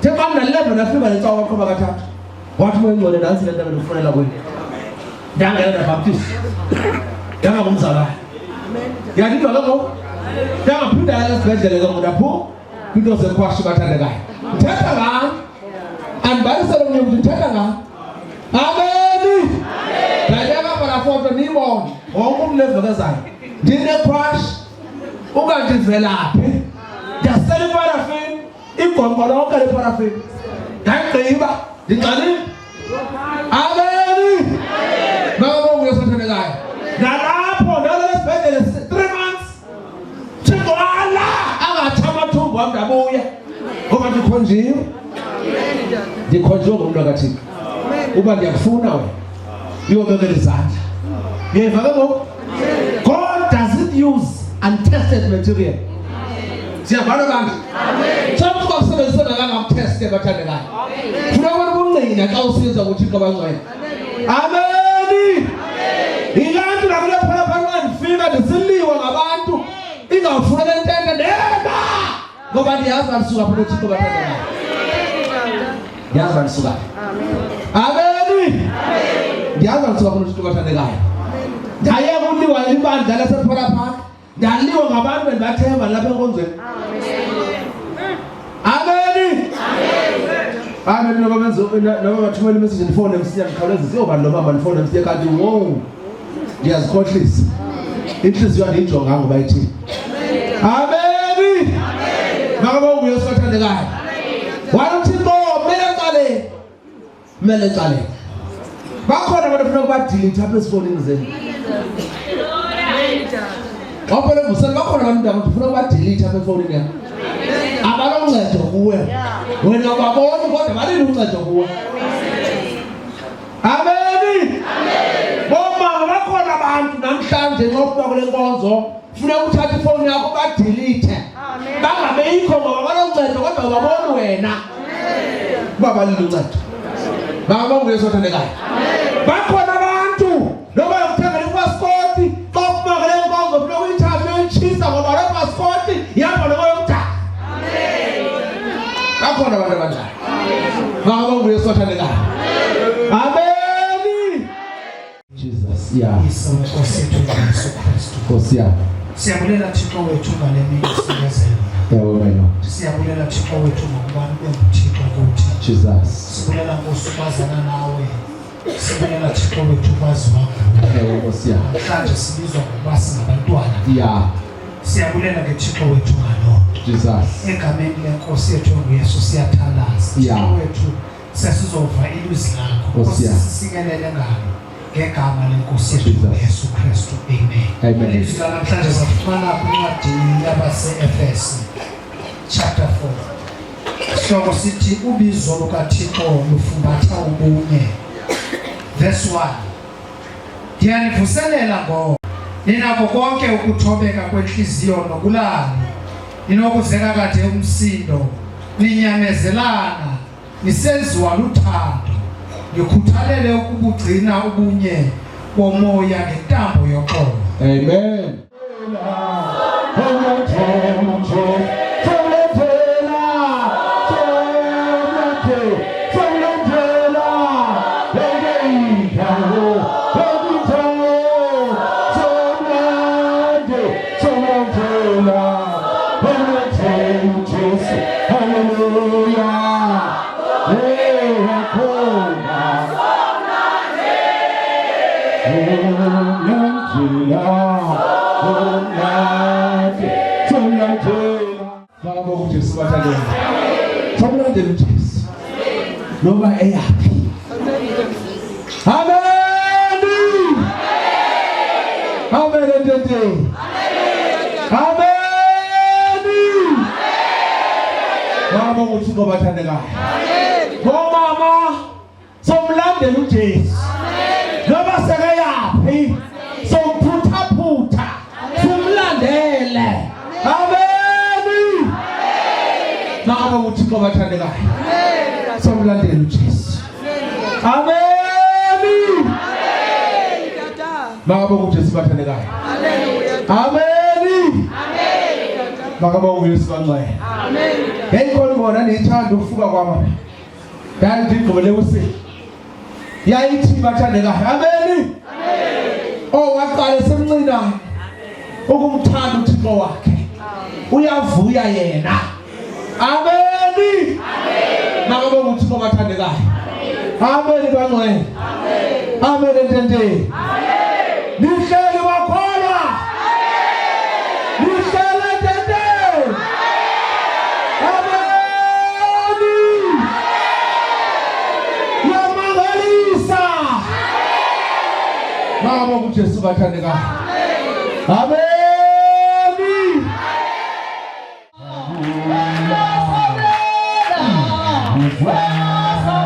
Themba mna 11 nafika lecawa waqhuba kathathu. Wathi moyengcwele nantsi le nto bendifunela kuyo. Ndangena ndabhaptisa. Ndangangumzalwane. Yandidwa ke ngoku. Ndangaphinda yala esibhedlele ke ngoku ndaphuma. Into zekhwashi bathandekayo. Ndithetha ngani? Andibalisele mnye ukuthi ndithetha ngani? Amen. Ndayeka apha la foto niyibone. Wonke umntu levekezayo. Ndinekhwashi. Ungandivelaphi. Ndiyasela iparafini. Igombo lonke leparafini. Ndagqiba. Ndingxalile. Amen. Makabonga uYesu athandekayo. Nalapho ndalala esibhedlele 3 months. Thixo ala angathi amathumbu wam ndabuya. Ngoba ndikhonjiwe. ndikhonjwe ngumntu kaThixo uba ndiyakufuna wena uyobekela izandla. Uyeva ke ngoku? God doesn't use untested material. Siyavana bantu? Sokuthi kwakusebenzisa nakangamteste bathandekayo. Funa wena ubungqina xa usiza kuThixo abangcwele. Amen. Ilantu lakule phakathi ndifika ndisiliwa ngabantu ingafuna lentente neba ngoba ndiyazi alisuka phela uThixo bathandekayo. Ndiyazi alisuka. Amen. Ndiyazi alisuka phela uThixo bathandekayo. Ndayeka uliwa libandla lasePhora Park. Ndaliwa ngabantu endibathemba lapha enkonzweni. Amen. Amen. Noma bathumela imessage ndifone msinya ndikhawulezise siyoba lo mama ndifone msinya kanti wow ndiyazikhohlisa inhliziyo andiyijonga ngoba ithini. Amen. Ngakho ubuye sothandekayo wena uThixo mele qale bakhona abantu ufuna ukubadelete apha esifonini zenu. Waphela ngusana bakhona abantu ufuna ukubadelete apha efonini yakho. Abaloncedo kuwe wena babona kodwa balinde uncedo kuwe. Amen. Boma bakhona abantu namhlanje ngokuba kule nkonzo ufuna ukuthatha ifoni yakho badelete bangabeyikho ngoba baloncedo kodwa babona wena kuba balinde uncedo. Baba nguyesothandekayo bakhona abantu noba ukuthenga ipaspoti xa kuba kule nkonzo ufuna ukuyithatha uyitshisa ngoba le paspoti ihamba nomoya omdaka. Bakhona abantu abanjalo. Baba nguyesothandekayo. Amen. Jesus Kosia. Siyabulela Thixo wethu ngale mini siyezela. Siyabulela Thixo wethu ngokuba benguThixo kuthi. Jesus. Sibulela ngosubazana nawe. Sibulela Thixo wethu kwazi wakho. Kosia. Mhlanje sibizwa ngokuba singabantwana. Siyabulela ke Thixo wethu ngalo. Jesus. Egameni lenkosi yethu uYesu siyathalaza. Thixo wethu sesizova ilizwi lakho. Sisikelele ngalo. Ngegama lenkosi yethu Yesu Kristu. Amen. Ilizwi namhlanje sifumana kwincwadi yabaseEfesi chapter 4. Sihloko sithi ubizo lukaThixo lufumbatha ubunye. Verse 1. Ndiyanivuselela ngoba ninako konke ukuthobeka kwenhliziyo nokulala. Ninokuzeka kade umsindo, ninyamezelana, nisenziwa luthando. Nikhuthalele ukubugcina ubunye bomoya ngentambo yoqobo. Amen. Noma eyaphi. Amen. Amen. Amen. Baba uThixo bathandekayo. Bomama somlandela uJesu. Noma sekayaphi somphuthaphutha simlandele. Amen. Baba uThixo bathandekayo. Somlandela uJesu. Amen. Baba uJesu bathandekayo. Amen. Baba uYesu bangcwele. Amen. Ngekho ngibona nithanda ukufuka kwami. Ndandigqibele usizi. Yayithi bathandekayo. Amen. Waqala semncina ukumthanda uThixo wakhe. Uyavuya yena. Amen. Baba uThixo bathandekayo. Amen bangcwele. Amen entente. Nihleli bakholwa. Nihleli entente. Amen. Yamangalisa. Baba uJesu bathandekayo. Amen. Wow.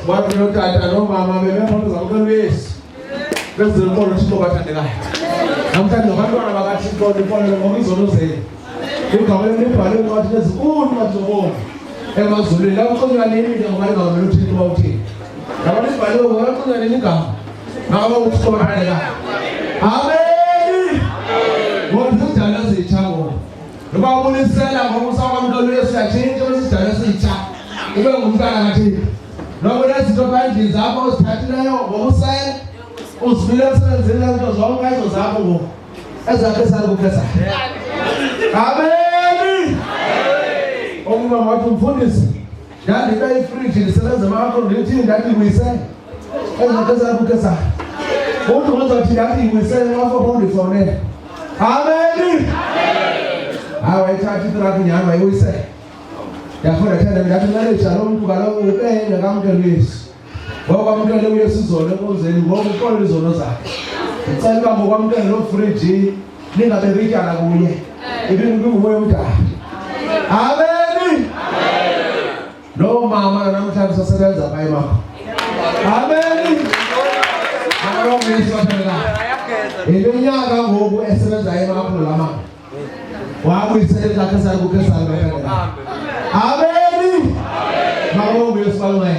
Watu notata no mama bebepho zakuqelwesi. Bese inkolo Thixo bathandekayo. Namhlanje abantwana bakaThixo inkolo ngokuzono zenu. Igama lemibhalo encwadi ezinkulu kaZobona. Emazulwini lapho kukhona nemini ngoba ingavela uThixo bawuthini. Abantu ibhalo ngokukhona nemigama. Ngaba uThixo bathandekayo. Amen. Ngoba sidala ezithango. Ngoba ubonisela ngoba usakwamntwana Yesu yatshintsha isidala esitsha. Ube ngumntana kaThixo. Noma lezinto bandini zakho uzithathileyo ngokusela uzibile emsebenzini lezinto zonke ezo zakho ngoku ezakhe salukukhetha. Amen. Omunye wathi umfundisi ndandibe ifridge ndisebenza makho ndithi ndathi nguyisele ezakhe salukukhetha. Umuntu uzothi ndathi nguyisele ngapha bondifonela. Amen. Hawa ithathi itraki nyama uyisele. Yafuna thanda ngathi manje lo muntu kaloku upenda kamnkelisi. Ngoba umntwana uyesu izolo ekonzeni ngoba uqolo izono zakhe. Ngicela uba ngokwamntwana lo fridge ningabe bityala kuye. Ibingumoya omdala. Amen. Lo mama namhlanje sasebenza bayi bakho. Amen. Mama ngiyisho phela. Iminyaka ngoku esebenza emakho lama. Wabuyisela lakhe salukukhetha. Amen. Mama ngiyesibangwe.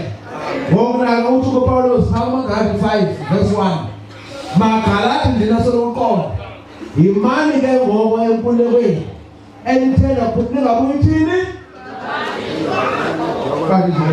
Wona uthi kuPaulos Galati 5 verse 1. Magalati ndinasolo uqondo. Imani ke ngoku enkulekweni. Enithela ukuthi ningabuyithini? Kanti nje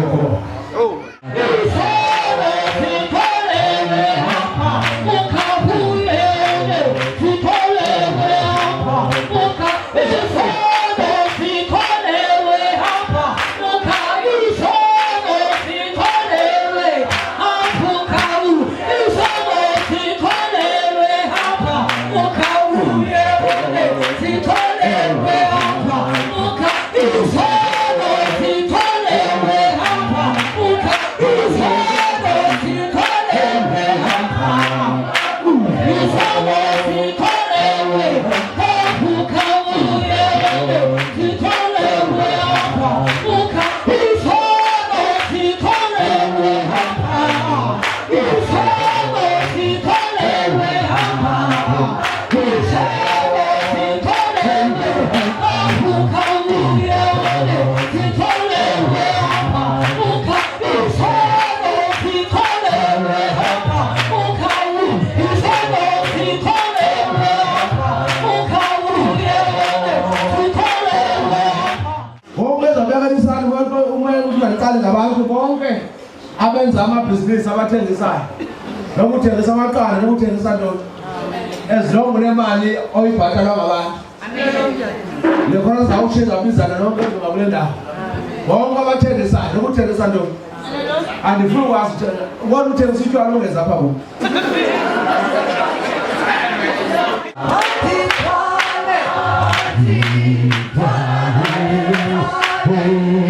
ngabantu bonke abenza amabhizinisi abathengisayo nokuthengisa amaqanda nokuthengisa ntoni ezilongo nemali oyibhatalwa ngabantu. Amen. Lekhona zawushinga bizana nonke ngakule ndawo bonke abathengisayo nokuthengisa ntoni. Andifuni ukwazi ubona uthengisa utywala ungeza apha kubo. Hey,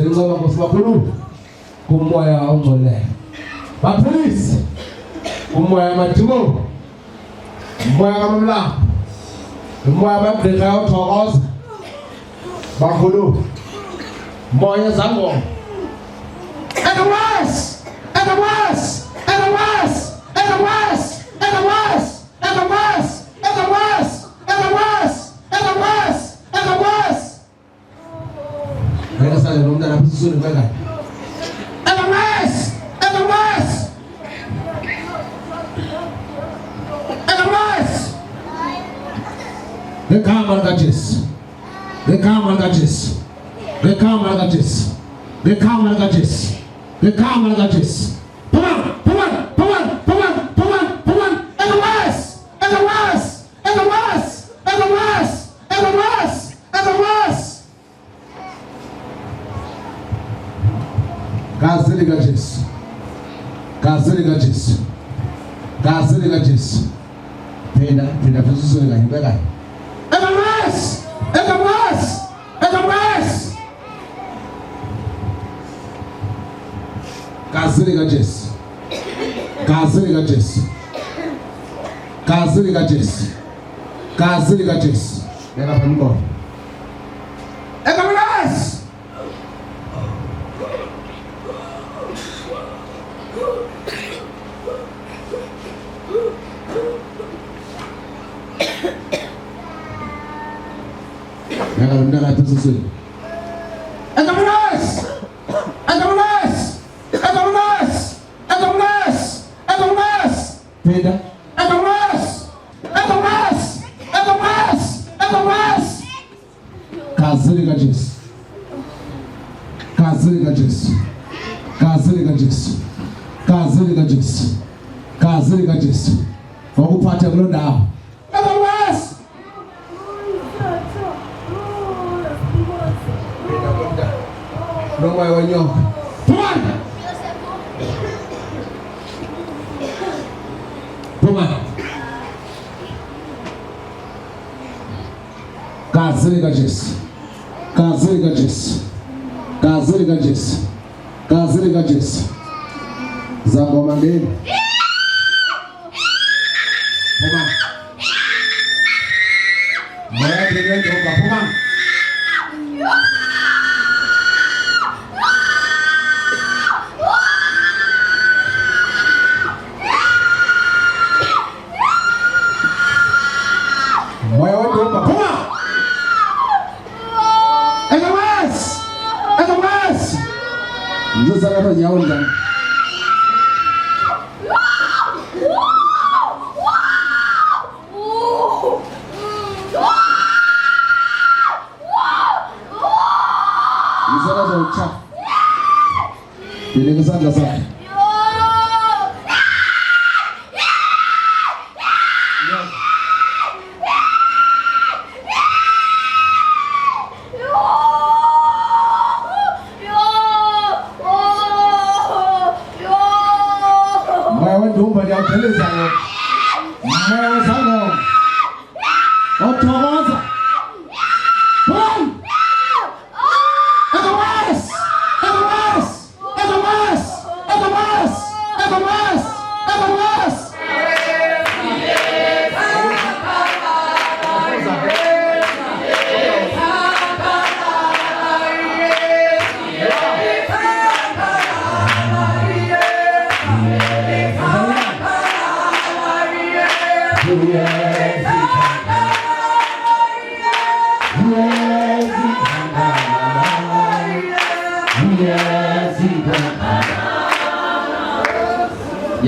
Ngicela ngosibakhulu kumoya ongcwele. Baphilisi. Umoya madimo. Umoya kamamla. Umoya babheka uthokoza. Bakhulu. Moya zangoma. And the worst, and the worst, and the worst, and the worst, and the worst, and the worst, and the worst, and the worst, and the worst, and the worst. Mereka saling ngomong apa susu ni mereka. And the worst, and the worst, and the worst. They come and gadgets. They come and gadgets. They come and gadgets. They come and gadgets. They come and gadgets. Come on, come on, come on, come on, come on, come on. And the worst, and the worst, and the worst, and the worst, and the worst, and the worst. Gazeli gadgets. Gazeli gadgets. Gazeli gadgets. Penda fusu ni gani bega. And the worst, and the worst, and the worst. Gazeli gadgets. Gazeli gadgets. Gazeli gadgets. Gazeli gadgets. Nena pamiko. And the worst. Nena tususu. And the worst. And the worst. And the worst. And the worst. And the worst. Penda. And the worst. And the worst. And the worst. And the worst. Gazeli gadgets. Gazeli gadgets. Gazeli gadgets. Gazeli gadgets. Gazeli gadgets. Wakupata mlo ndao. And the worst. Noma wanyo. Pumana. Pumana. Gazeli gadgets. Gazeli gadgets. Gazeli gadgets. Gazeli gadgets. Zangoma ngeni. Pumana. Moya ngeni ndoka pumana. Sana tu jauh dah. Sana jauh cak. Ini kesan kesan.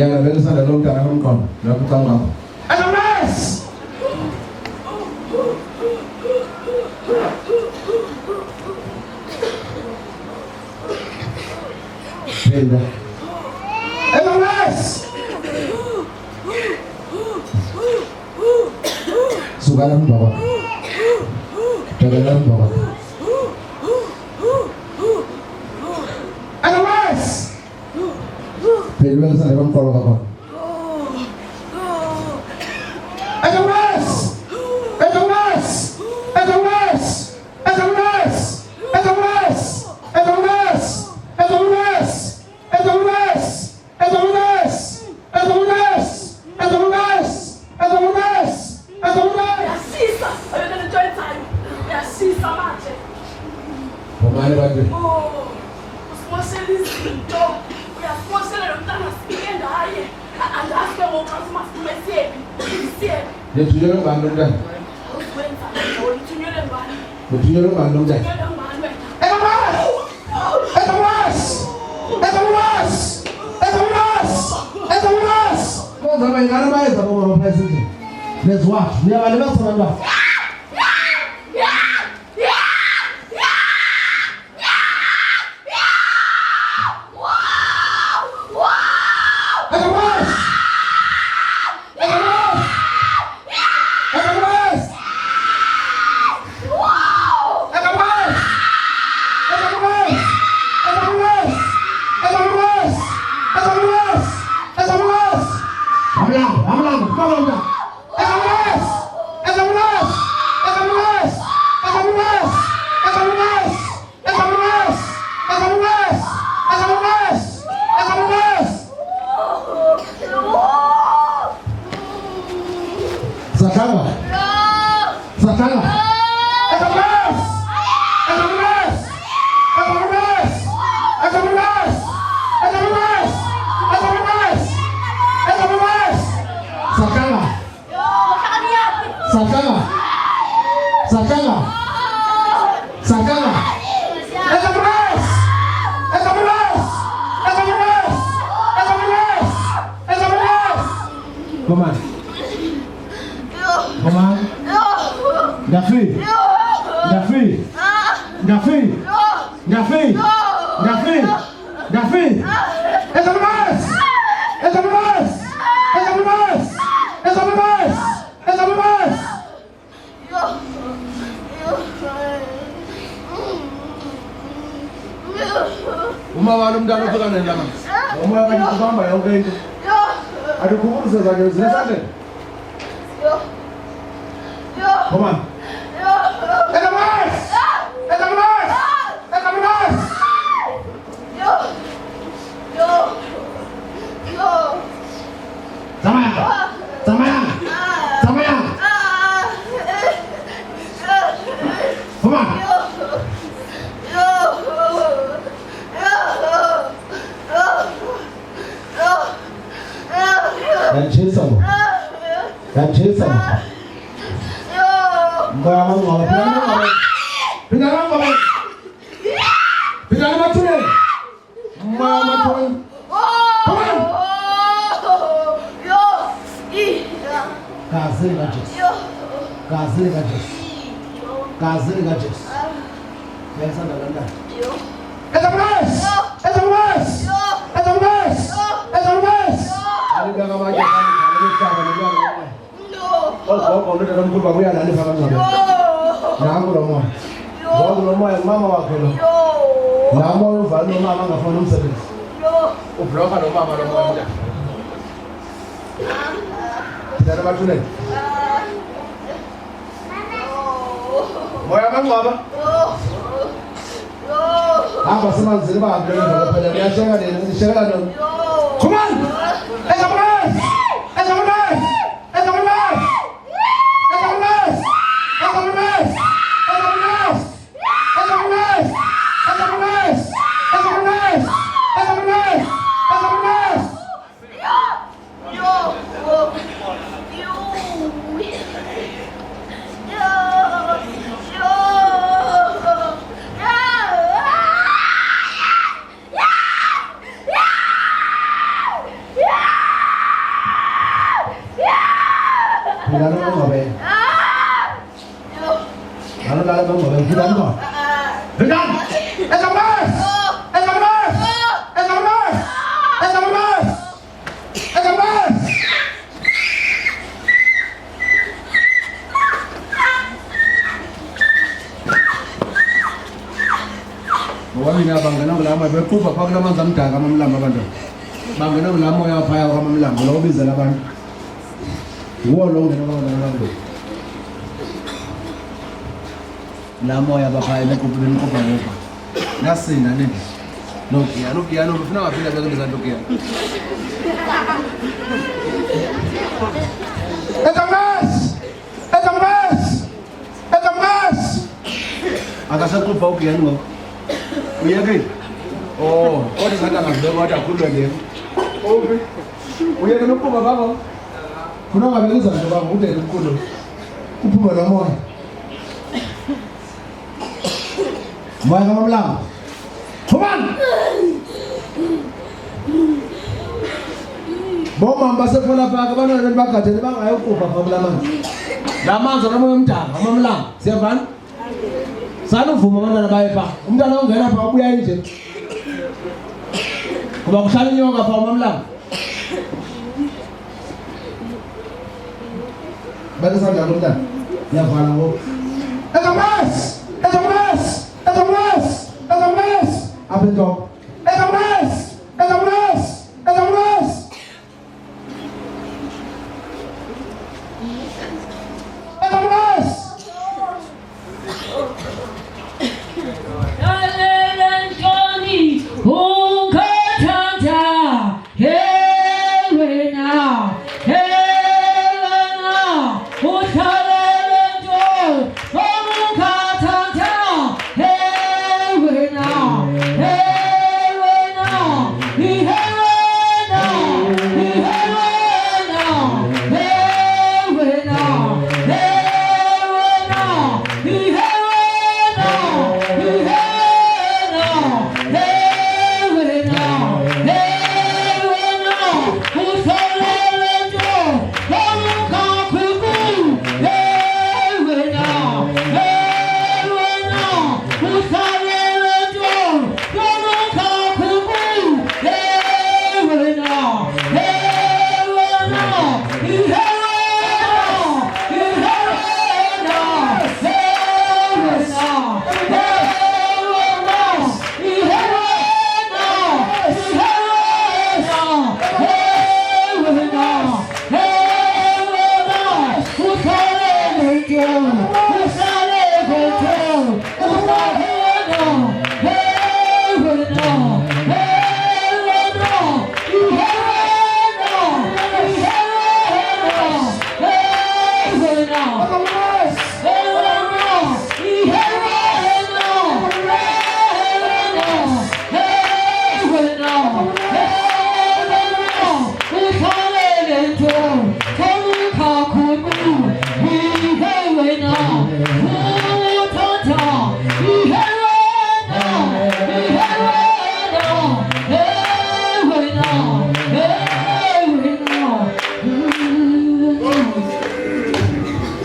Yang ada sana dalam tanah kon, dalam tanah. Alas. Benda. Alas. Sukaran bawa. Dalam bawa. Alas. Benda sana dalam kolong kon. izinto uyasifoshela lo mntana sifike ngaye angazi ke ngoku xa simasifume siyephi Nethunyelwe ngani lo mntana? ukwenza uyithunyelwe ngani Nethunyelwe ngani lo mntana? uthunyelwe ngani wena Kwenza bayingane bayeza ngoba phezulu. Nezwathi niyabaleka sabantwana. Uma walo mntana ufika nela mama. Uma kanye kuhamba yonke into. Adikubuza zakhe zinesande. Come on. Bekuba phakula amanzi amdaka amamlambo abantu. Bangena kula moya phaya kwamamlambo lo ubizela abantu. Uwo lo ngena kwamamlambo. La moya baphaya nekupheleni kopha ngopha. Nasinda nini? Nokia ufuna ngaphila bekenza Nokia. Akasakupa ukiyani ngo. Uyeke. Oh, kodwa sana ngabeka kodwa khulwe nje. Okay. Uyeke nokuphuma baba. Funa ngabekeza nje baba udele umkhulu. Uphuma nomoya. Moya kamamlanga. Come on. Bomama basefona phaka abantwana bagadene bangayokuba famlamanga. Lamanzi namoya umdaka amamlanga. Siyavana? Sana uvuma abantwana baye pha. Umntwana ongena pha ubuya nje. Kuba kuhlala inyoka pha amamlanga. Bathi sandla umntwana. Yavala ngoku. Ekamasi! Ekamasi! Ekamasi! Ekamasi! Apha entloko. Ekamasi! Ekamasi! Ekamasi!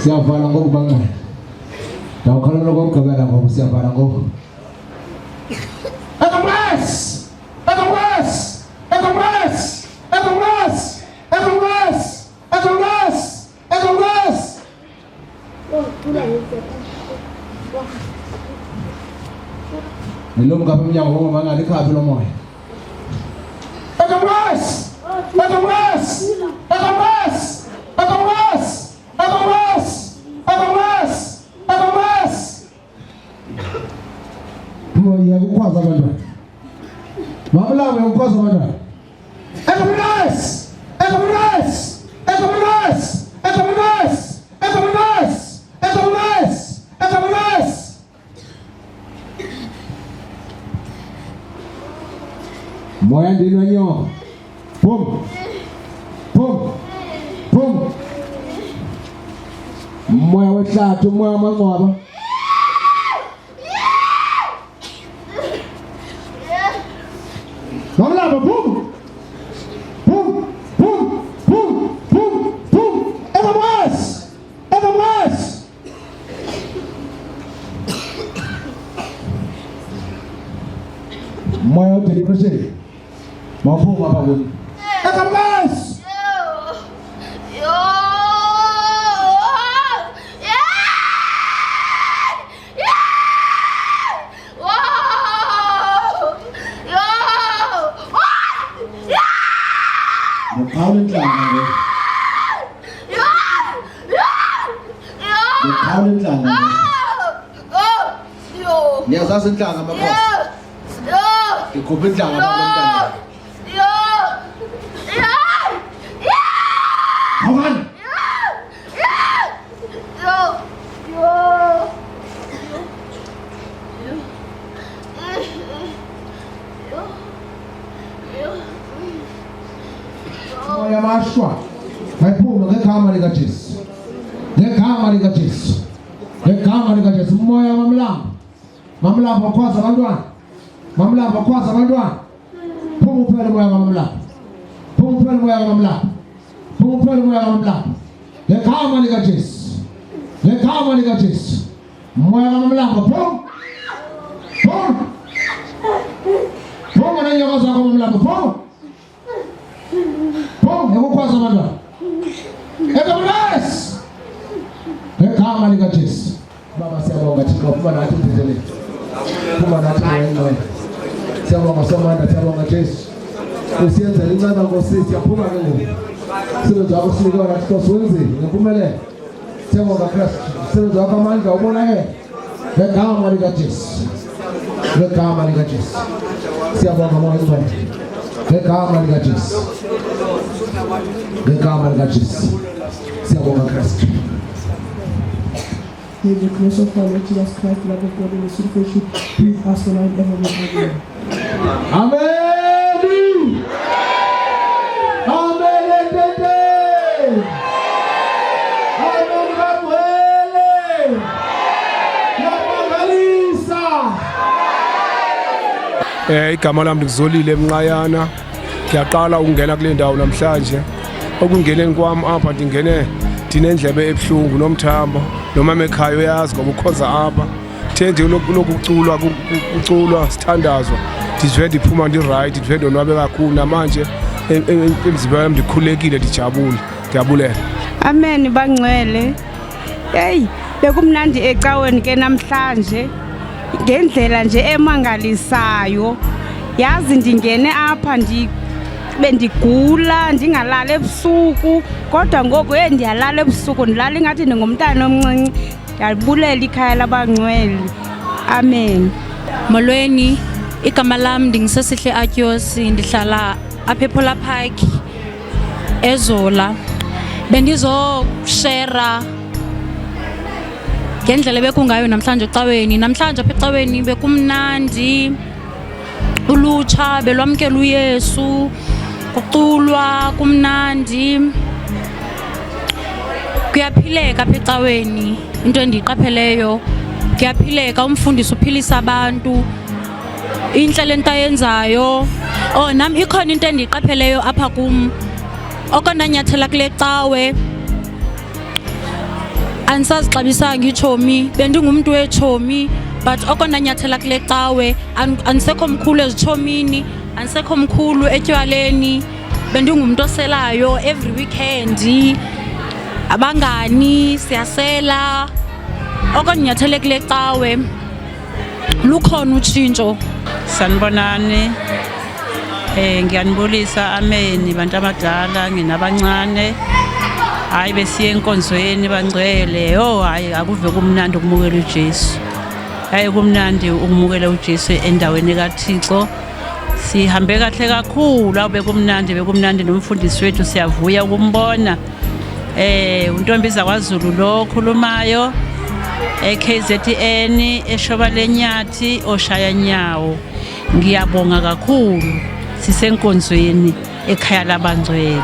Siyavala ngoku bangani. Ndawukhalela ngokugqibela ngoku siyavala ngoku. Ekamasi! Ekamasi! Ekamasi! Ekamasi! Ekamasi! Ekamasi! Ekamasi! Nilo mngapha emnyango ngomangala ikhaphi lomoya. Ekamasi! Ekamasi! Ekamasi! Ekamasi! Ekamasi! Ekamasi! Ekamasi! Moya kukhwaza abantwana. Mamlawe ukukhwaza abantwana. Ekamasi! Ekamasi! Ekamasi! Ekamasi! Ekamasi! Ekamasi! Ekamasi! Moya ndino nyo. Pum. Pum. Pum. Moya wehlathi umoya wamangcwaba. Mamlaba pum. Pum. Pum. Pum. Pum. Pum. Ekamasi. Ekamasi. Moya udepression. Maphuma apha kuyo. Ekamasi. Paulen Klange. Paulen Klange. Niyazazi inhlanga amakhosi. Ikhupha inhlanga abantwana. Come on. yamashwa ayiphume ngegama likaJesu, ngegama likaJesu, ngegama likaJesu. Umoya wamlambo, mamlambo khwaza abantwana, mamlambo khwaza abantwana, phuma uphele umoya wamlambo, phuma uphele umoya wamlambo, phuma uphele umoya wamlambo, ngegama likaJesu, ngegama likaJesu. Umoya wamlambo phuma, phuma, phuma nenyoka zakho wamlambo, phuma, phuma ekukhwaza abantwana, ekamlesi, ngegama likaJesu. Baba siyabonga Thixo, phuma nathi indlela, phuma nathi moya, siyabonga somanda, siyabonga Jesu. Usiyenzela inceba Nkosi, siyaphuma ke ngoku. Sibenze wakho sinikwa nathi Nkosi wenzile ngempumelelo. Siyabonga Kristu, sibenze wakho amandla ubonakele. Ngegama likaJesu, ngegama likaJesu. Siyabonga moya ngcwele, ngegama likaJesu, ngegama likaJesu. Siyabonga Kristu. May the grace of our Lord Jesus Christ, the love of God, and the sweet fellowship be with us now and ever. Amen. Amen. Igama lami ngizolile Emnqayana. Ngiyaqala ukungena kule ndawo namhlanje. Okungeneni kwami apha ndinendlebe ebuhlungu nomthambo noma ekhaya uyazi ngoba ukhoza apha. The nje lokuculwa sithandazwa. Ndizwe ndiphuma ndi-right, ndizwe ndonwabe kakhulu namanje emzimbeni wami ndikhulekile, ndijabule. Ndiyabulela. Amen bangcwele. Hey, bekumnandi ecaweni ke namhlanje. Ngendlela nje emangalisayo. Yazi ndingene apha bendigula ndingalala ebusuku, kodwa ngoku ndiyalala ebusuku, ndilala ingathi ndingumntana omncinci. Ndiyabulela ikhaya labangcwele. Amen. Molweni, igama lami ndingisesihle Atyosi, ndihlala apha ePola Park eZola. Bendizoshare ngendlela bekungayo namhlanje ecaweni. Namhlanje apha ecaweni bekumnandi, ulutsha belwamkela uYesu, kuculwa kumnandi, kuyaphileka apha ecaweni. Into endiyiqapheleyo kuyaphileka, umfundisi uphilisa abantu, intle lento ayenzayo. Nami ikhona into endiyiqapheleyo apha kum. Okondanyathela kule cawe andisazixabisanga itshomi, bendingumntu wetshomi, but okondanyathela kule cawe andisekho mkhulu ezitshomini, andisekho mkhulu etywaleni, bendingumntu oselayo every weekend, abangani siyasela. Okondinyathele kule cawe lukhona utshintsho. Sanibonani, ngiyanibulisa. Amen. Bantu abadala nginabancane, hayi besiye enkonzweni bangcwele. Hayi akuve kumnandi ukumukela uJesu, hayi kumnandi ukumukela uJesu endaweni kaThixo. Sihambe kahle kakhulu, awube bekumnandi nomfundisi wethu, siyavuya ukumbona. Untombi zakwaZulu lo okhulumayo, KZN eShoba Lenyathi oshaya nyawo. Ngiyabonga kakhulu, sisenkonzweni ekhaya labangcwele.